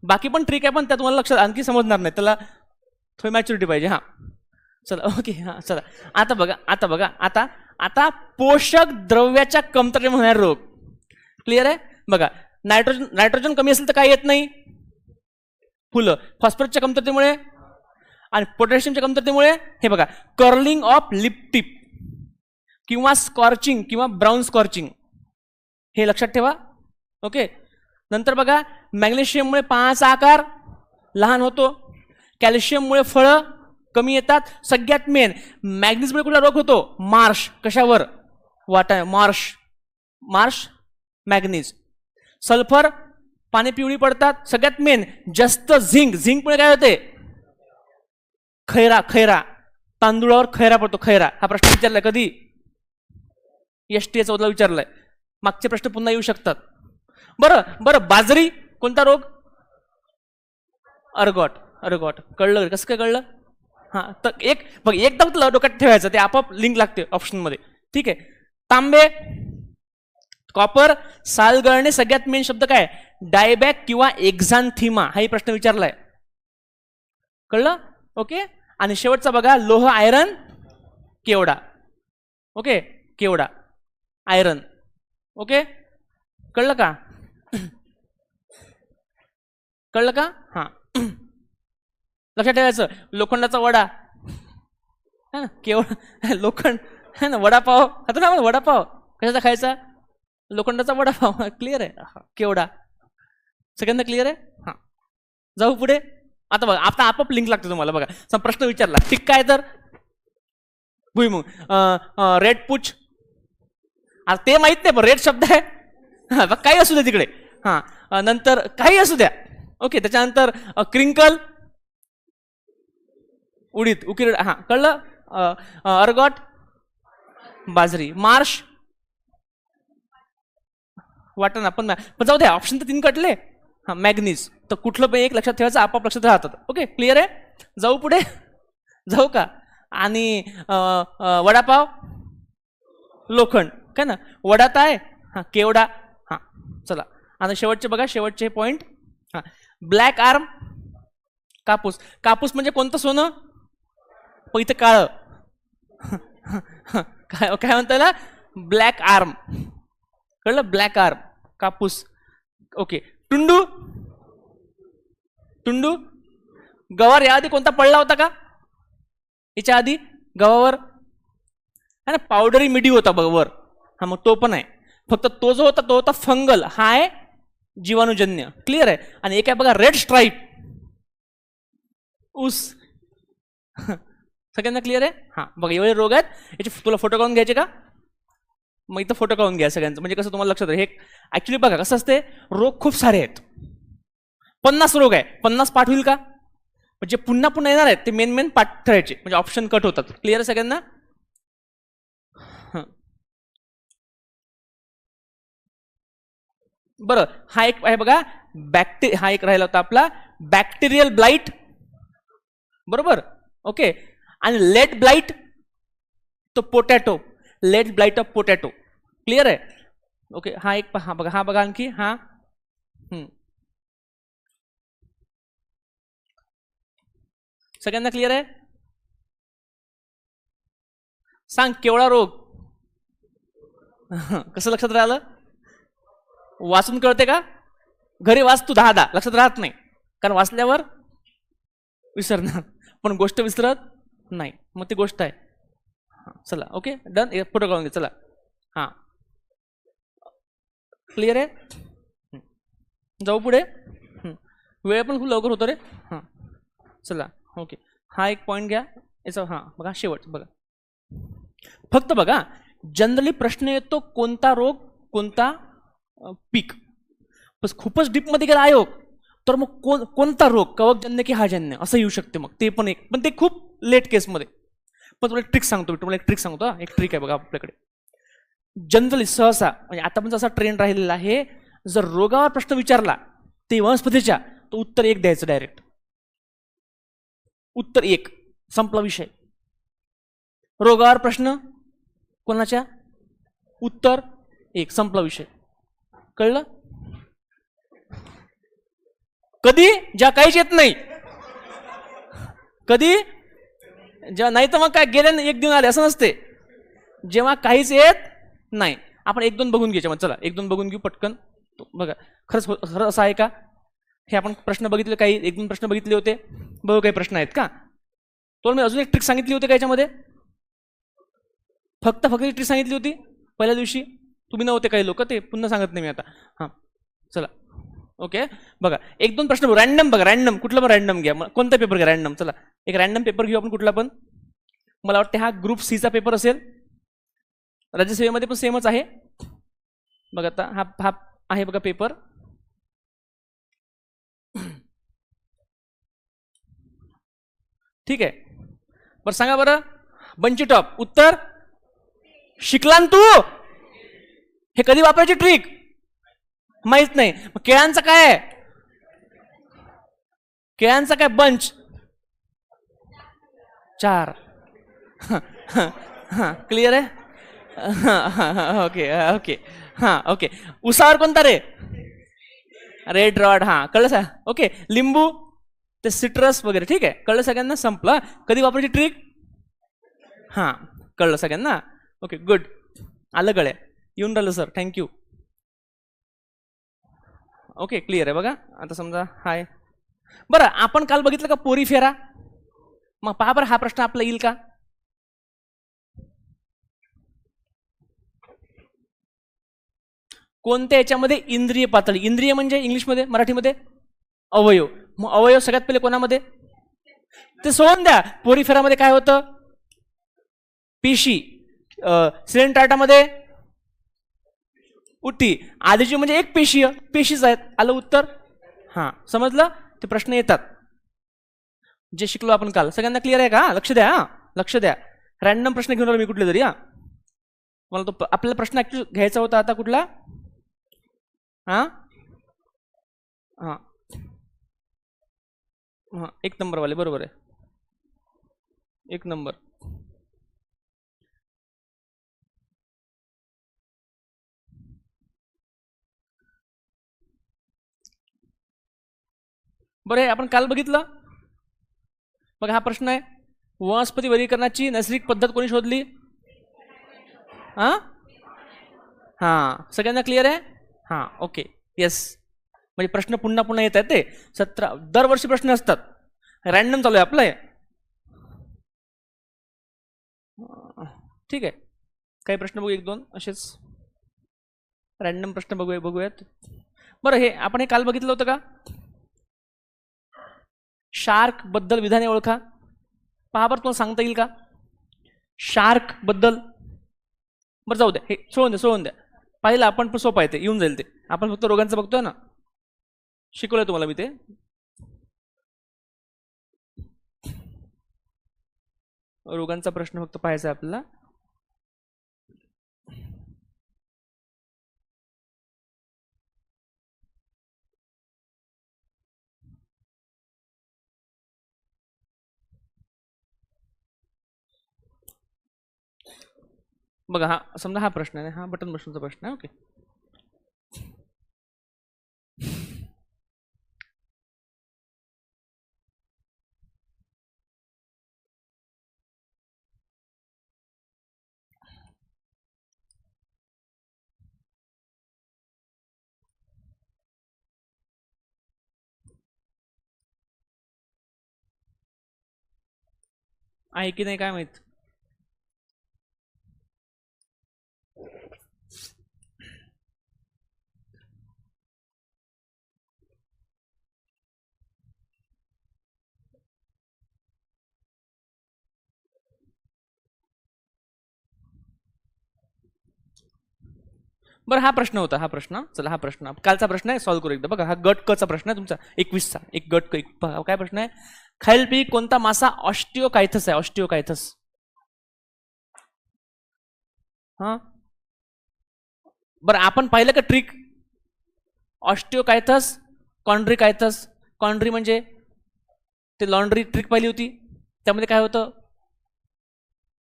Speaker 1: बाकी पण ट्रिक आहे, पण त्या तुम्हाला लक्षात आणखी समजणार नाही, त्याला थोडी मॅच्युरिटी पाहिजे. हां, चला ओके. हां, चला आता बघा आता पोषक द्रव्याच्या कमतरतेमुळे होणारे रोग. क्लिअर आहे? बघा, नायट्रोजन कमी असेल तर काय येत नाही? फुलं. फॉस्फरसच्या कमतरतेमुळे आणि पोटॅशियमच्या कमतरतेमुळे हे बघा, कर्लिंग ऑफ लिप टिप किंवा स्कॉर्चिंग किंवा ब्राऊन स्कॉर्चिंग. हे लक्षात ठेवा. ओके. नंतर बघा, मॅग्नेशियममुळे पानाचा आकार लहान होतो. कॅल्शियममुळे फळं कमी येतात. सगळ्यात मेन, मॅग्नीजमुळे कुठला रोग होतो? मार्श. कशावर? वाटा. Marsh manganese. सल्फर, पाने पिवळी पडतात. सगळ्यात मेन, जास्त झिंकमुळे काय होते? खैरा. तांदूळावर खैरा पडतो. खैरा. हा प्रश्न विचारलाय कधी? STA 14 विचारलाय. मागचे प्रश्न पुन्हा येऊ शकतात. बरं, बाजरी कोणता रोग? अर्गॉट. कळलं? कसं काय कळलं? हां, तर एकदा डोक्यात ठेवायचं, ते आपोआप लिंक लागते ऑप्शनमध्ये. ठीक आहे. तांबे, कॉपर, साल गळणे. सगळ्यात मेन शब्द काय? डायबॅक किंवा एक्झांथिमा. हाही प्रश्न विचारलाय. कळलं? ओके. आणि शेवटचा बघा, लोह, आयरन, केवडा. ओके, केवडा, आयरन. ओके, कळलं का? हां. लक्षात ठेवायचं. लोखंडाचा वडा है ना, केवळ लोखंड है ना. वडापाव आता ना, वडापाव कशाचा खायचा? लोखंडाचा वडापाव. क्लिअर आहे. केवडा. सगळ्यांना क्लिअर आहे. हां, जाऊ पुढे. आता बघा, आता आपोआप लिंक लागते तुम्हाला. बघा, प्रश्न विचारला ठीक काय तर भुईमुग, रेड पुच. आता ते माहित नाही, पण रेड शब्द आहे. हा, काही असू द्या तिकडे. हा, नंतर काही असू द्या. ओके, त्याच्यानंतर क्रिंकल, उडीद, उकिरडा. हा, कळलं. अर्गॉट, बाजरी. मार्श, वाटाणा. पण जाऊ द्या, ऑप्शन तर 3 कटले. हा, मॅग्नीज. तर कुठलं पण एक लक्षात ठेवायचं, आपाप लक्षात राहतात. ओके, क्लिअर आहे. जाऊ पुढे. जाऊ का. आणि वडापाव, लोखंड काय ना. वडात आहे. हा, केवडा. हा, चला. आता शेवटचे बघा, शेवटचे पॉइंट. हा, ब्लॅक आर्म, कापूस. कापूस म्हणजे कोणतं सोनं? इथं काळ. काय काय म्हणता येईल? Black arm. कळलं. ब्लॅक आर्म, कापूस. ओके. टुंडू, टुंडू. गवार या आधी कोणता पडला होता का? याच्या आधी गव्हावर है ना, पावडरी मिडी होता बरोबर. हा, मग तो पण आहे. फक्त तो जो होता तो होता फंगल. हा आहे जीवाणूजन्य. क्लिअर आहे. आणि एक आहे बघा, रेड स्ट्राईप, ऊस. सगळ्यांना क्लिअर आहे. हा, बघा, एवढे रोग आहेत. याचे तुला फोटो काढून घ्यायचे का? मग इथं फोटो काढून घ्या सगळ्यांचं, म्हणजे कसं तुम्हाला लक्षात राहील. हे ऍक्च्युली बघा कसं असते, रोग खूप सारे आहेत. 50 रोग आहे. 50 पाठ होईल का? म्हणजे पुन्हा पुन्हा येणार आहेत ते मेन पाठ ठरायचे, म्हणजे ऑप्शन कट होतात. क्लिअर आहे सगळ्यांना. बरं, हा एक आहे बघा, हा एक राहिला होता आपला बॅक्टेरियल ब्लाइट. बरोबर. ओके. आणि लेट ब्लाइट, तो potato. Late blight of potato. Clear आहे. ओके. हा एक हा बघा, हा बघा आणखी. हा, सगळ्यांना क्लिअर आहे. सांग, केवळा रोग. कसं लक्षात राहिलं? वाचून कळते का? घरी वाचतो 10 लक्षात राहत नाही, कारण वाचल्यावर विसरणार, पण गोष्ट विसरत नाही. मग ती गोष्ट आहे. चला. Okay, done. फोटो काढून घे. चला. हा, क्लिअर आहे. जाऊ पुढे. वेळ पण खूप लवकर होतो रे. हां, चला. ओके. हा एक पॉईंट घ्या याचा. हां, बघा शेवट बघा. फक्त बघा, जनरली प्रश्न येतो कोणता रोग, कोणता पीक. बस खूपच डीपमध्ये गेला आयोग तर मग कोणता रोग, कवकजन्य की हाजन्य असं येऊ शकते. मग ते पण एक, पण ते खूप लेट केसमध्ये. पण तुला एक ट्रिक सांगतो, तुम्हाला एक ट्रिक सांगतो. एक ट्रिक आहे बघा आपल्याकडे. जनरली सहसा म्हणजे आता पण जसा ट्रेंड राहिलेला आहे, जर रोगावर प्रश्न विचारला ते वनस्पतीच्या, तर उत्तर 1 द्यायचं डायरेक्ट. उत्तर 1, संपला विषय. रोगावर प्रश्न कोणाच्या, उत्तर 1, संपला विषय. कळलं? कधी? ज्या काहीच येत नाही. कधी? जेव्हा नाही तर मग काय गेले 1 दिन आले, असं नसते. जेव्हा काहीच येत नाही. आपण 1-2 बघून घ्यायचे. मग चला 1-2 बघून घेऊ पटकन. बघा, खरंच खरं असं आहे का? हे आपण प्रश्न बघितले, काही 1-2 प्रश्न बघितले होते. बघू काही प्रश्न आहेत का? तो मी अजून एक ट्रिक सांगितली होती का याच्यामध्ये? फक्त एक ट्रिक सांगितली होती पहिल्या दिवशी. तुम्ही नव्हते काही लोक, ते पुन्हा सांगत नाही मी आता. हां, चला. ओके. बघा 1-2 प्रश्न रॅन्डम बघा. रॅन्डम कुठला पण रॅन्डम घ्या. कोणता पेपर घ्या रॅन्डम. चला एक रॅन्डम पेपर घेऊ आपण कुठला पण. मला वाटतं हा ग्रुप सीचा पेपर असेल. राज्यसेवेमध्ये पण सेमच आहे. बघा आता हा आहे बघा पेपर. ठीक आहे. बरं सांगा बरं, बंची टॉप. उत्तर शिकला तू. हे कधी वापरायची ट्रिक माहित नाही. मग केळ्यांचं काय? केळ्यांचा काय? बंच 4. क्लिअर आहे. Okay okay. हां, ओके. उसावर कोणता रे? Red rod. हां, कळलं सा. ओके. लिंबू, ते सिट्रस वगैरे. ठीक आहे, कळलं सगळ्यांना. संपलं. कधी वापरायची ट्रिक? हां, कळलं सगळ्यांना. Okay, good. आलं कळलं. येऊन राहिलं सर, थँक्यू. ओके, क्लिअर आहे बघा. आता समजा हाय बरं आपण काल बघितलं का पोरीफेरा? मग पहा बरं हा प्रश्न आपला येईल का? कोणत्या याच्यामध्ये? इंद्रिय पातळी. इंद्रिय म्हणजे इंग्लिशमध्ये, मराठीमध्ये अवयव. मग अवयव सगळ्यात पहिले कोणामध्ये? ते सोडून द्या. पोरीफेरामध्ये काय होतं? पेशी. सिलेंट्राटामध्ये उठी. आधीची म्हणजे एक पेशीय, पेशीच आहेत. आलं उत्तर? हा समजलं? ते प्रश्न येतात जे शिकलो आपण काल. सगळ्यांना क्लिअर आहे का? लक्ष द्या, हा लक्ष द्या. रॅन्डम प्रश्न घेऊन आलो मी कुठले तरी. हा मला तो आपल्याला प्रश्न ऍक्च्युअली घ्यायचा होता आता कुठला? हा हा हा 1 नंबर वाले, बरोबर आहे. 1 नंबर. बरं हे आपण काल बघितलं. बघा हा प्रश्न आहे. वनस्पती वर्गीकरणाची नैसर्गिक पद्धत कोणी शोधली? हा हा सगळ्यांना क्लिअर आहे? हा ओके येस. म्हणजे प्रश्न पुन्हा पुन्हा येत आहेत ते. 17 दरवर्षी प्रश्न असतात. रॅन्डम चालू आहे आपलं हे. ठीक आहे. काही प्रश्न बघू, 1-2 असेच रॅन्डम प्रश्न बघूयात. बरं हे आपण हे काल बघितलं होतं का? शार्क बद्दल विधाने ओळखा. पहा बरं तुम्हाला सांगता येईल का शार्क बद्दल? बरं जाऊ द्या, हे सोडून द्या. पाहिलं आपण पण सोपं आहे, ते येऊन जाईल. ते आपण फक्त रोगांचं बघतोय ना, शिकवलंय तुम्हाला मी ते. रोगांचा प्रश्न फक्त पाहायचा आहे आपल्याला. बघा हा समजा हा प्रश्न आहे, हा बटन मशीनचा प्रश्न आहे. ओके आहे की नाही काय माहित. बरं हा प्रश्न होता. हा प्रश्न चला, हा प्रश्न कालचा प्रश्न आहे, सॉल्व्ह करू एकदा. बघा हा गट क चा प्रश्न आहे तुमचा 21चा. एक गट क. काय प्रश्न आहे? खालीलपैकी कोणता मासा ऑस्टिओकायथस आहे? ऑस्टिओकायथस. हा बरं आपण पाहिलं का ट्रिक? ऑस्टिओकायथस, कॉन्ड्रिकायथस. कॉन्ड्री म्हणजे ते लॉन्ड्री ट्रिक पाहिली होती. त्यामध्ये काय होतं?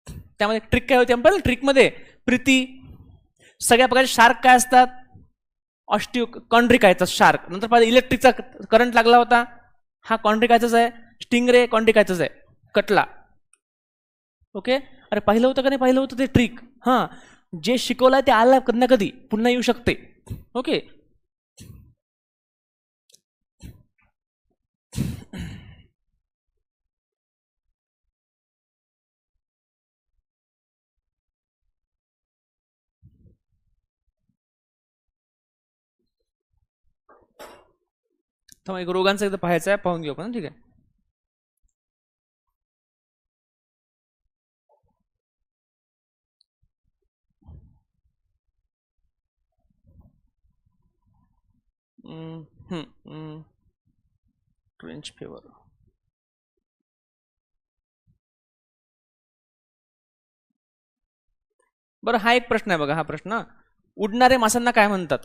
Speaker 1: त्यामध्ये ट्रिक काय होती आपण? ट्रिकमध्ये प्रीती. सगळ्या प्रकारचे शार्क काय असतात? Osteo chondrichthyes shark. नंतर पाहिजे इलेक्ट्रिकचा करंट लागला होता, हा कॉन्ड्रिकायथस आहे. स्टिंगरे कॉन्ड्रिकायथस आहे, कटला. ओके अरे पाहिलं होतं का नाही पाहिलं होतं ते ट्रिक? हा जे शिकवलंय ते आलं कधी ना कधी पुन्हा येऊ शकते. ओके एक रोगांचा एकदा पाहायचा आहे, पाहून घेऊ आपण. ठीक आहे. Trench favour. बरं हा एक प्रश्न आहे बघा. हा प्रश्न, उडणारे माशांना काय म्हणतात?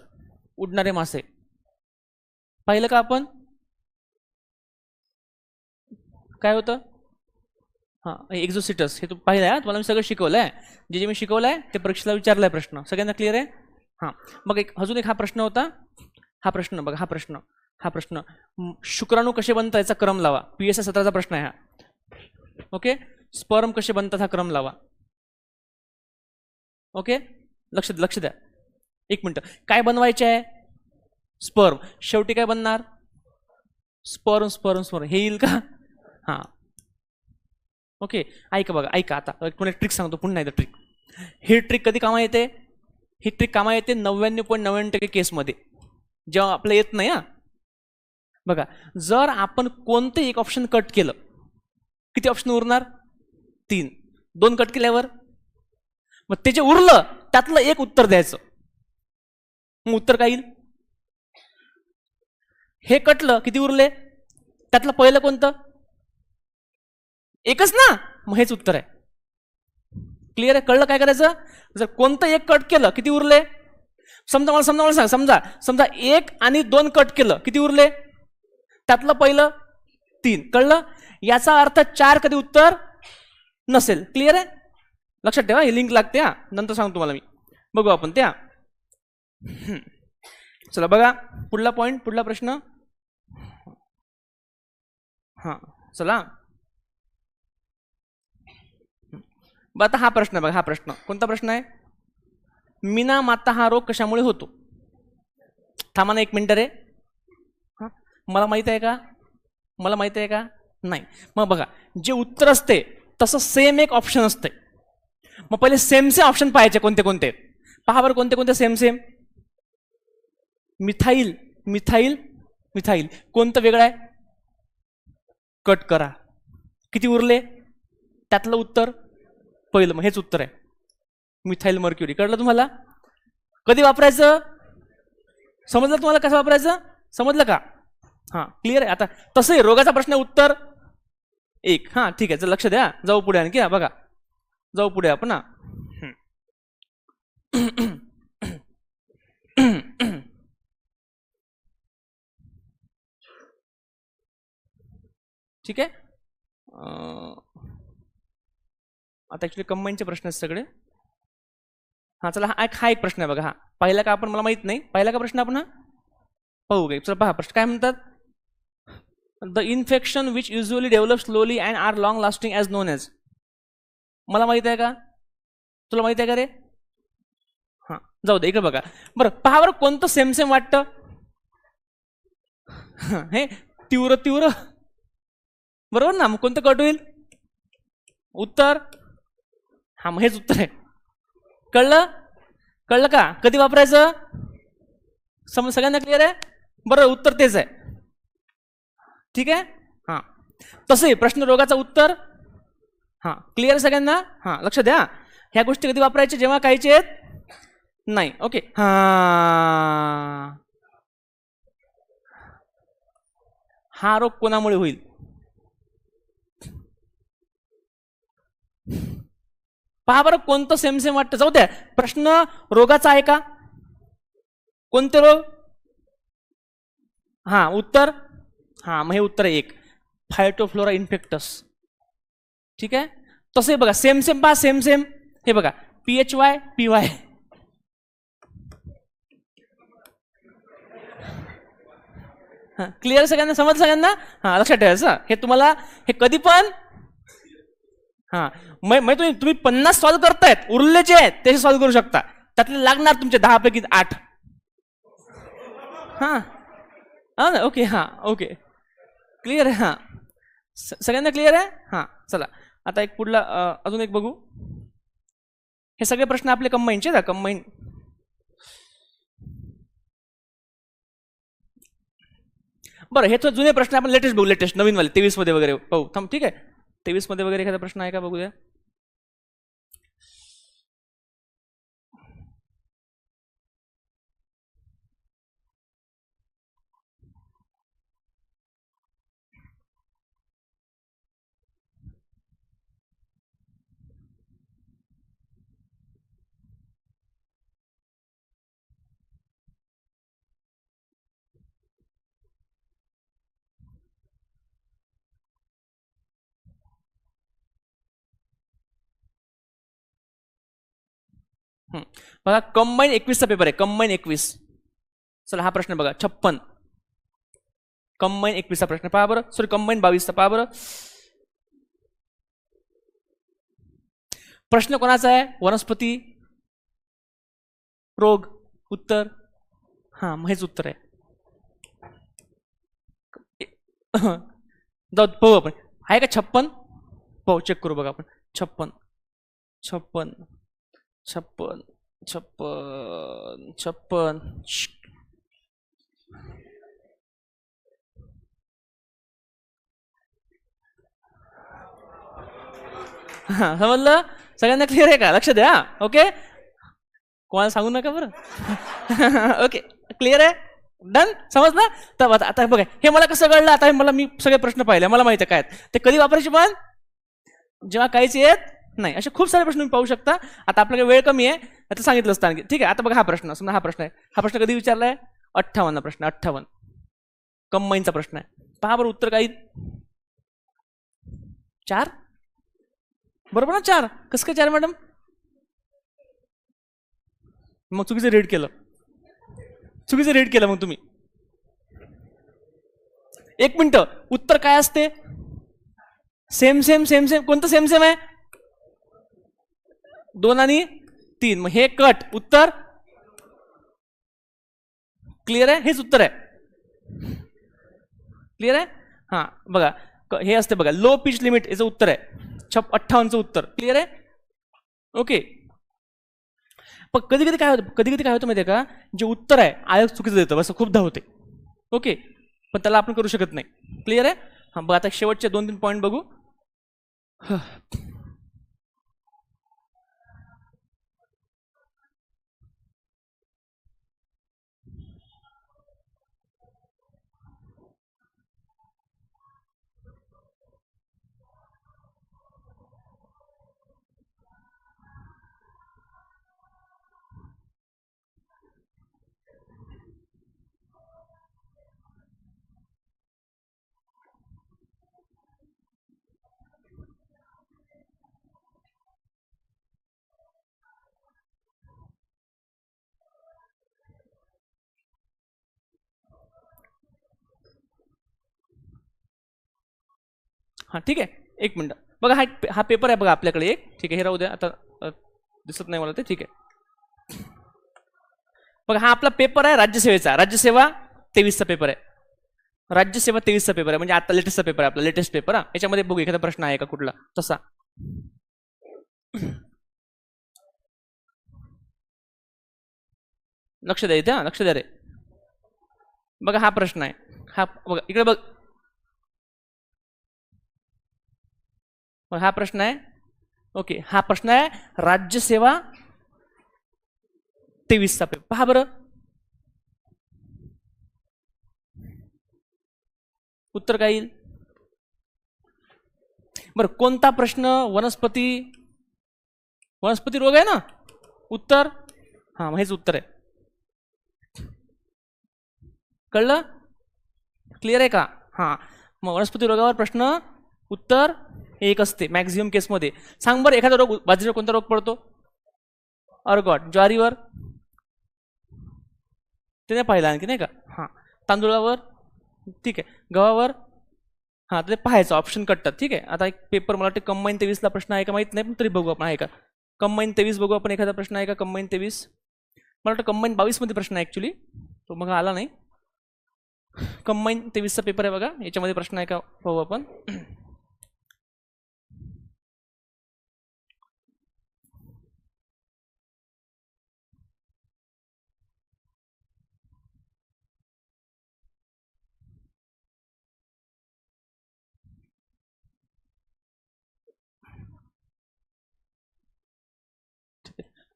Speaker 1: उडणारे मासे पाहिलं का आपण? काय होतं? हा एक्झोसिटस. हे तू पाहिलं आहे, तुम्हाला मी सगळं शिकवलंय. जे मी शिकवलंय ते परीक्षेला विचारलाय प्रश्न. सगळ्यांना क्लिअर आहे? हा मग अजून एक हा प्रश्न होता. हा प्रश्न बघा, हा प्रश्न शुक्राणू कसे बनतात याचा क्रम लावा. PSI 17चा प्रश्न आहे हा. ओके स्पर्म कसे बनतात हा क्रम लावा. ओके लक्ष द्या. 1 मिनिट. काय बनवायचे आहे? स्पर्म. शेवटी काय बनणार? स्पर्म स्पर्म स्पर्म हे येईल का? हां ओके. ऐका बघा, ऐका आता पुन्हा ट्रिक सांगतो, पुन्हा एकदा ट्रिक. ही ट्रिक कधी कामा येते? ही ट्रिक कामा येते 99.99% केसमध्ये, जेव्हा आपलं येत नाही. बघा, जर आपण कोणतं एक ऑप्शन कट केलं, किती ऑप्शन उरणार? 3. 2 कट केल्यावर मग ते जे उरलं त्यातलं एक उत्तर द्यायचं. मग उत्तर काय येईल? हे कटलं, किती उरले? त्यातलं पहिलं कोणतं? एकच ना, मग हेच उत्तर आहे. क्लिअर आहे? कळलं काय करायचं? जर कोणतं एक कट केलं, किती उरले? समजा मला सांग, समजा 1 आणि 2 कट केलं, किती उरले? त्यातलं पहिलं 3. कळलं? याचा अर्थ 4 कधी उत्तर नसेल. क्लिअर आहे? लक्षात ठेवा, ही लिंक लागते. नंतर सांगतो तुम्हाला मी. बघू आपण त्या. चला बघा, पुढला पॉइंट, पुढला प्रश्न. हां चला, आता हा प्रश्न बघा. हा प्रश्न कोणता प्रश्न आहे? मीना माता हा रोग कशामुळे होतो? थांबा ना 1 मिनिट रे. हां मला माहित आहे का? मला माहित आहे का? नाही. मग बघा, जे उत्तर असते तसं सेम एक ऑप्शन असते. मग पहिले सेम ऑप्शन पाहायचे कोणते कोणते. पहा बरं कोणते कोणते सेम. Methyl methyl methyl. कोणतं वेगळं आहे? कट करा. किती उरले? त्यातलं उत्तर पहिलं, मग हेच उत्तर आहे, मिथाईल मर्क्युरी. कळलं तुम्हाला? कधी वापरायचं समजलं तुम्हाला? कसं वापरायचं समजलं का? हां क्लिअर आहे. आता तसंही रोगाचा प्रश्न उत्तर 1. हां ठीक आहे, चल लक्ष द्या. जाऊ पुढे आणखी. बघा, जाऊ पुढे आपण. ठीक आहे. आता ऍक्च्युली कंबाईनचे प्रश्न आहेत सगळे. हां चला, हा एक प्रश्न आहे बघा. पहिला का आपण, मला माहित नाही पहिला का प्रश्न आपण पाहू गे. चला पहा प्रश्न काय म्हणतात. The infection which usually develop slowly and are long lasting as known as. मला माहित आहे का? तुला माहित आहे का रे? हां जाऊ दे, इकडे बघा. बरं पहा बरं, कोणतं सेम वाटतं? हे तीव्र तीव्र, बरोबर ना? मग कोणतं कट होईल? उत्तर. हा मग हेच उत्तर आहे. कळलं? कळलं का? कधी वापरायचं सगळ्यांना क्लिअर आहे? बरं, उत्तर तेच आहे. ठीक आहे. हां तसंही प्रश्न रोगाचं उत्तर. हां क्लिअर सगळ्यांना? हां लक्ष द्या, ह्या गोष्टी कधी वापरायच्या? जेव्हा काहीचे आहेत नाही. ओके. हा रोग कोणामुळे होईल? पहा बरं कोणतं सेम वाटतं. जाऊ द्या, प्रश्न रोगाचा आहे का? कोणते रोग? हां उत्तर. हां मग हे उत्तर आहे 1, फायटोफ्लोरा इन्फेक्टस. ठीक आहे. तसंही बघा सेम पहा सेम. हे बघा PHY PY. हां क्लिअर सगळ्यांना? समज सगळ्यांना? हां लक्षात ठेवायचं हे तुम्हाला. हे कधी पण हां मग तुम्ही 50 सॉल्व्ह करतायत, उरले जे आहेत ते सॉल्व्ह करू शकता. त्यातले लागणार तुमचे 10 पैकी 8. हां हां ना. ओके. हां ओके क्लिअर आहे. हां सगळ्यांना क्लिअर आहे? हां चला आता एक पुढला अजून एक बघू. हे सगळे प्रश्न आपले कंबाईनचे ना, कंबाईन. बरं हे तर जुने प्रश्न, आपण लेटेस्ट बघू. लेटेस्ट नवीन वाले 23 मध्ये वगैरे पाहू. थांब ठीक आहे, 23 मध्ये वगैरे एखादा प्रश्न आहे का बघूया. बघा कंबाईन 21चा पेपर आहे. कंबाईन 21. चला हा प्रश्न बघा 56. कंबाईन 21चा प्रश्न पहा बरं. सॉरी कंबाईन 22चा पहा बरं. प्रश्न कोणाचा आहे? वनस्पती रोग. उत्तर हां मग हेच उत्तर आहे. जाऊ पाहू आपण. आहे का 56? पाहू, चेक करू बघा आपण. 56 56 56 56 56. हा, समजलं? सगळ्यांना क्लिअर आहे का? लक्ष द्या. ओके, कोणाला सांगू नका बरं. ओके, क्लिअर आहे, डन, समजलं? तर आता बघा, हे मला कसं कळलं, आता मी सगळे प्रश्न पाहिले, मला माहिती आहे काय आहेत ते. कधी वापरायचे पण? जेव्हा काहीच येत नाही. असे खूप सारे प्रश्न तुम्ही पाहू शकता. आता आपल्याकडे वेळ कमी आहे, आता सांगितलं असतं आणखी. ठीक आहे, आता बघा हा प्रश्न, समजा हा प्रश्न आहे. हा प्रश्न कधी विचारलाय? 58 प्रश्न, 58 कंबाईनचा प्रश्न आहे. पहा बरं उत्तर काय? 4. बरोबर ना? 4. कसं काय 4 मॅडम? मग चुकीचं रीड केलं, चुकीचं रीड केलं मग तुम्ही. 1 मिनिट, उत्तर काय असते? Same same same same. कोणतं सेम सेम आहे? 2 आणि 3. मग हे कट, उत्तर क्लिअर आहे? हेच उत्तर आहे. क्लिअर आहे? हा बघा, हे असते बघा, लो पिच लिमिट, याचं उत्तर आहे 58चं उत्तर. क्लिअर आहे? ओके. पण कधी कधी काय होतं, कधी कधी काय होतं माहिती आहे का, जे उत्तर आहे आयोग चुकीचं देतं, असं खूपदा होते. ओके, पण त्याला आपण करू शकत नाही. क्लिअर आहे? हा बघा, आता शेवटचे 2-3 पॉईंट बघू. हा ठीक आहे, 1 मिनिट बघा, हा पेपर आहे बघा आपल्याकडे एक. ठीक आहे, हे राहू द्या आता, दिसत नाही मला ते. ठीक आहे, बघा हा आपला पेपर आहे राज्यसेवेचा, राज्यसेवा 23चा पेपर आहे. राज्यसेवा 23चा पेपर आहे, म्हणजे आता लेटेस्टचा पेपर आहे आपला, लेटेस्ट पेपर. हा, याच्यामध्ये बघू एखादा प्रश्न आहे का कुठला तसा. लक्ष द्या इथे, हा लक्ष द्या रे. बघा हा प्रश्न आहे, हा बघा इकडे बघ, हा प्रश्न आहे. ओके, हा प्रश्न आहे राज्यसेवा 23चा पेपर. पहा बरं उत्तर काय येईल? बरं, कोणता प्रश्न? वनस्पती, वनस्पती रोग आहे ना उत्तर. हा, मग हेच उत्तर आहे. कळलं? क्लिअर आहे का? हा, मग वनस्पती रोगावर प्रश्न उत्तर एक असते मॅक्झिमम केसमध्ये. सांग बरं एखादा रोग, बाजरीवर कोणता रोग पडतो? अर्गॉट. ज्वारीवर ते नाही पाहिलं आणखी, नाही का? हा, तांदूळावर ठीक आहे, गव्हावर हा ते पाहायचं, ऑप्शन कटतात. ठीक आहे, आता एक पेपर मला वाटतं कंबाईन 23ला प्रश्न आहे का माहित नाही, पण तरी बघू आपण आहे का. कंबाईन 23 बघू आपण, एखादा प्रश्न आहे का कंबाईन 23? मला वाटतं कंबाईन 22 मध्ये प्रश्न आहे ऍक्च्युली, तो मग आला नाही. कंबाईन 23चा पेपर आहे बघा, याच्यामध्ये प्रश्न आहे का पाहू आपण.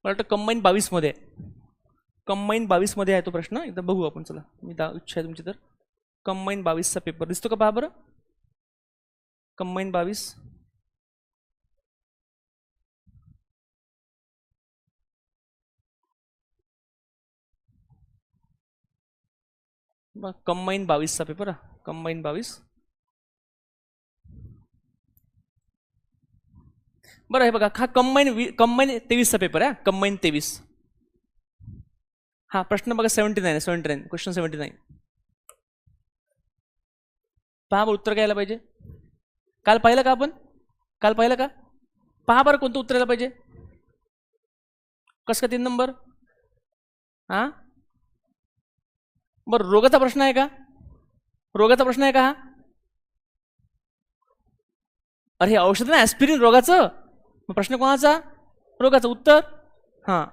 Speaker 1: मला वाटतं कंबाईन 22 मध्ये, कंबाईन 22 मध्ये आहे तो प्रश्न. एकदा बघू आपण, चला मी इच्छा आहे तुमची तर. कंबाईन 22चा पेपर दिसतो का पहा बरं, कंबाईन 22. कंबाईन 22चा पेपर, कंबाईन 22. बरं हे बघा, हा कंबाईन 23चा पेपर आहे, कंबाईन 23. हा प्रश्न बघा 79 79, क्वेश्चन 79. पहा बरं उत्तर घ्यायला पाहिजे. काल पाहिलं का आपण? काल पाहिलं का? पहा बरं कोणतं उत्तर यायला पाहिजे. कसं का 3 नंबर? हा बरं, रोगाचा प्रश्न आहे का? रोगाचा प्रश्न आहे का हा? अरे हे औषध ना ॲस्पिरिन रोगाचं, मग प्रश्न कोणाचा? रोगाचं. उत्तर हां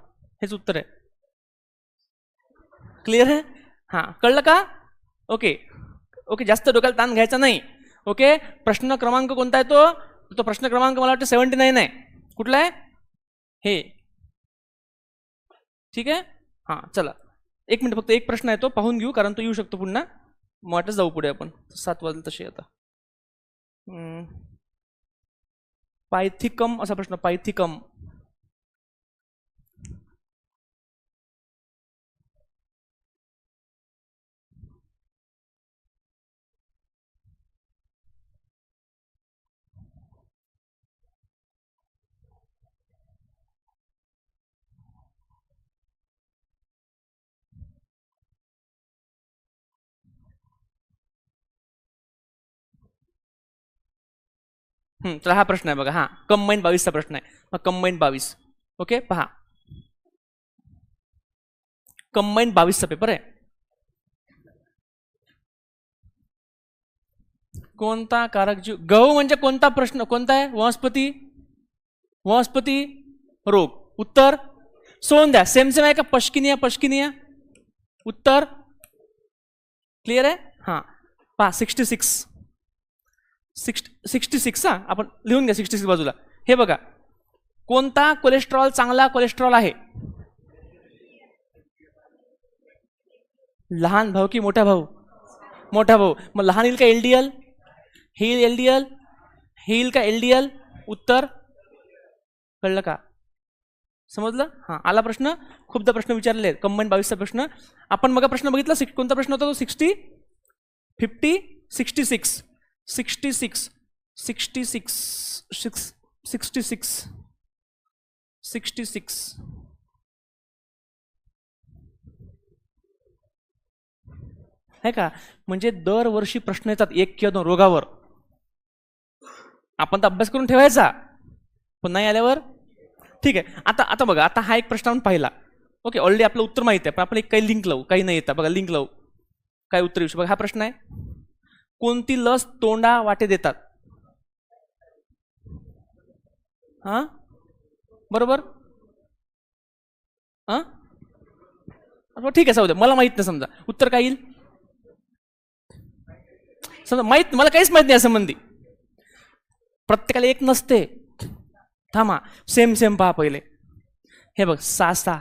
Speaker 1: हेच उत्तर आहे. क्लिअर आहे? हां कळलं का? ओके ओके, जास्त डोक्याला ताण घ्यायचा नाही. ओके, प्रश्न क्रमांक कोणता आहे तो प्रश्न क्रमांक मला वाटतं 79 आहे. कुठला आहे हे? ठीक आहे. हां चला एक मिनिट, फक्त एक प्रश्न आहे तो पाहून घेऊ, कारण तो येऊ शकतो पुन्हा. मग वाटच जाऊ पुढे आपण, 7 वाजले तसे आता. पायथिकम असा प्रश्न, पायथिकम. तर हा प्रश्न आहे बघा. हा कंबाईन 22चा प्रश्न आहे. हा कंबाईन 22. ओके पहा, कंबाईन 22चा पेपर आहे. कोणता कारक जीव? गहू म्हणजे कोणता? प्रश्न कोणता आहे? वनस्पती. वनस्पती रोग. उत्तर सोंद्या. सेम सेम आहे का? पश्किनिया. पश्किनिया. उत्तर क्लिअर आहे. हा पहा 66 66 हा आपण लिहून घ्या 66 बाजूला. हे बघा, कोणता कोलेस्ट्रॉल चांगला कोलेस्ट्रॉल आहे? लहान भाऊ की मोठा भाऊ? मोठा भाऊ. मग लहान येईल का एलडीएल? हे येईल एलडीएल, हे येईल का एलडीएल? उत्तर कळलं का? समजलं? हां आला प्रश्न. खूपदा प्रश्न विचारले आहेत. कंबाईन 22चा प्रश्न आपण मग प्रश्न बघितला. कोणता प्रश्न होता तो? 60 50 66 66 66 66 66 है का? म्हणजे दरवर्षी प्रश्न येतात एक किंवा 2 रोगावर. आपण तर अभ्यास करून ठेवायचा, पण नाही आल्यावर ठीक आहे. आता आता बघा, आता हा एक प्रश्न आपण पाहिला. ओके, ऑलरेडी आपलं उत्तर माहिती आहे, पण आपण एक काही लिंक लावू. काही नाही येतात बघा, लिंक लावू. काय उत्तर येऊ शकतो बघा. हा प्रश्न आहे, कोणती लस तोंडा वाटे देतात? हा बरोबर. हा ठीक आहे, जाऊ द्या, मला माहित नाही. समजा उत्तर काय येईल? समजा माहित, मला काहीच माहित नाही यासंबंधी. प्रत्येकाला एक नसते. थांबा, सेम सेम पहा पहिले. हे बघ, सासा.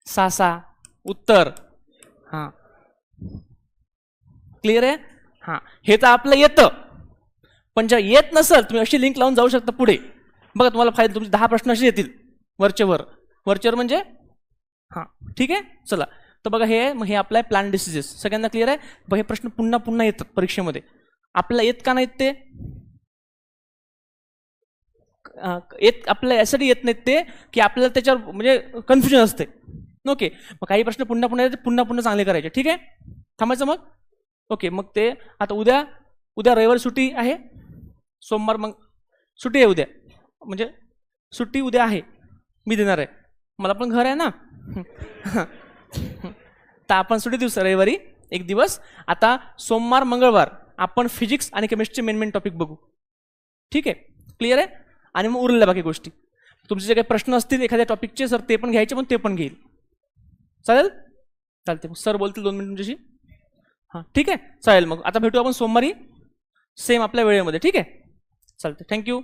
Speaker 1: सासा उत्तर. हा क्लिअर आहे. हा हे तर आपलं येतं, पण जेव्हा येत नसेल तुम्ही अशी लिंक लावून जाऊ शकता पुढे. बघा तुम्हाला फायदा, तुमचे 10 प्रश्न असे येतील वरचेवर. वरचेवर म्हणजे हा ठीक आहे. चला तर बघा, हे आपलं आहे प्लांट डिसीजेस. सगळ्यांना क्लिअर आहे? बघा हे प्रश्न पुन्हा पुन्हा येतात परीक्षेमध्ये. आपल्याला येत का नाहीत ते? येत आपल्याला यासाठी येत नाहीत ते की आपल्याला त्याच्यावर म्हणजे कन्फ्युजन असते. ओके, मग काही प्रश्न पुन्हा पुन्हा येते, पुन्हा पुन्हा चांगले करायचे. ठीक आहे, थांबायचं मग. ओके, मग ते आता उद्या रविवार सुट्टी आहे, सोमवार मग सुट्टी आहे उद्या, म्हणजे सुट्टी उद्या आहे, मी देणार आहे. मला पण घर आहे ना. तर आपण सुट्टी दिवस रविवारी एक दिवस. आता सोमवार मंगळवार आपण फिजिक्स आणि केमिस्ट्री मेन टॉपिक बघू. ठीक आहे, क्लिअर आहे? आणि मग उरलेल्या बाकी गोष्टी, तुमचे जे काही प्रश्न असतील एखाद्या टॉपिकचे सर ते पण घ्यायचे, पण ते पण घेईल. चालेल? चालते, मग सर बोलतील 2 मिनिट तुमच्याशी. हां ठीक आहे, चालेल. मग आता भेटू आपण सोमवारी सेम आपल्या वेळेमध्ये. ठीक आहे, चालते. थँक्यू.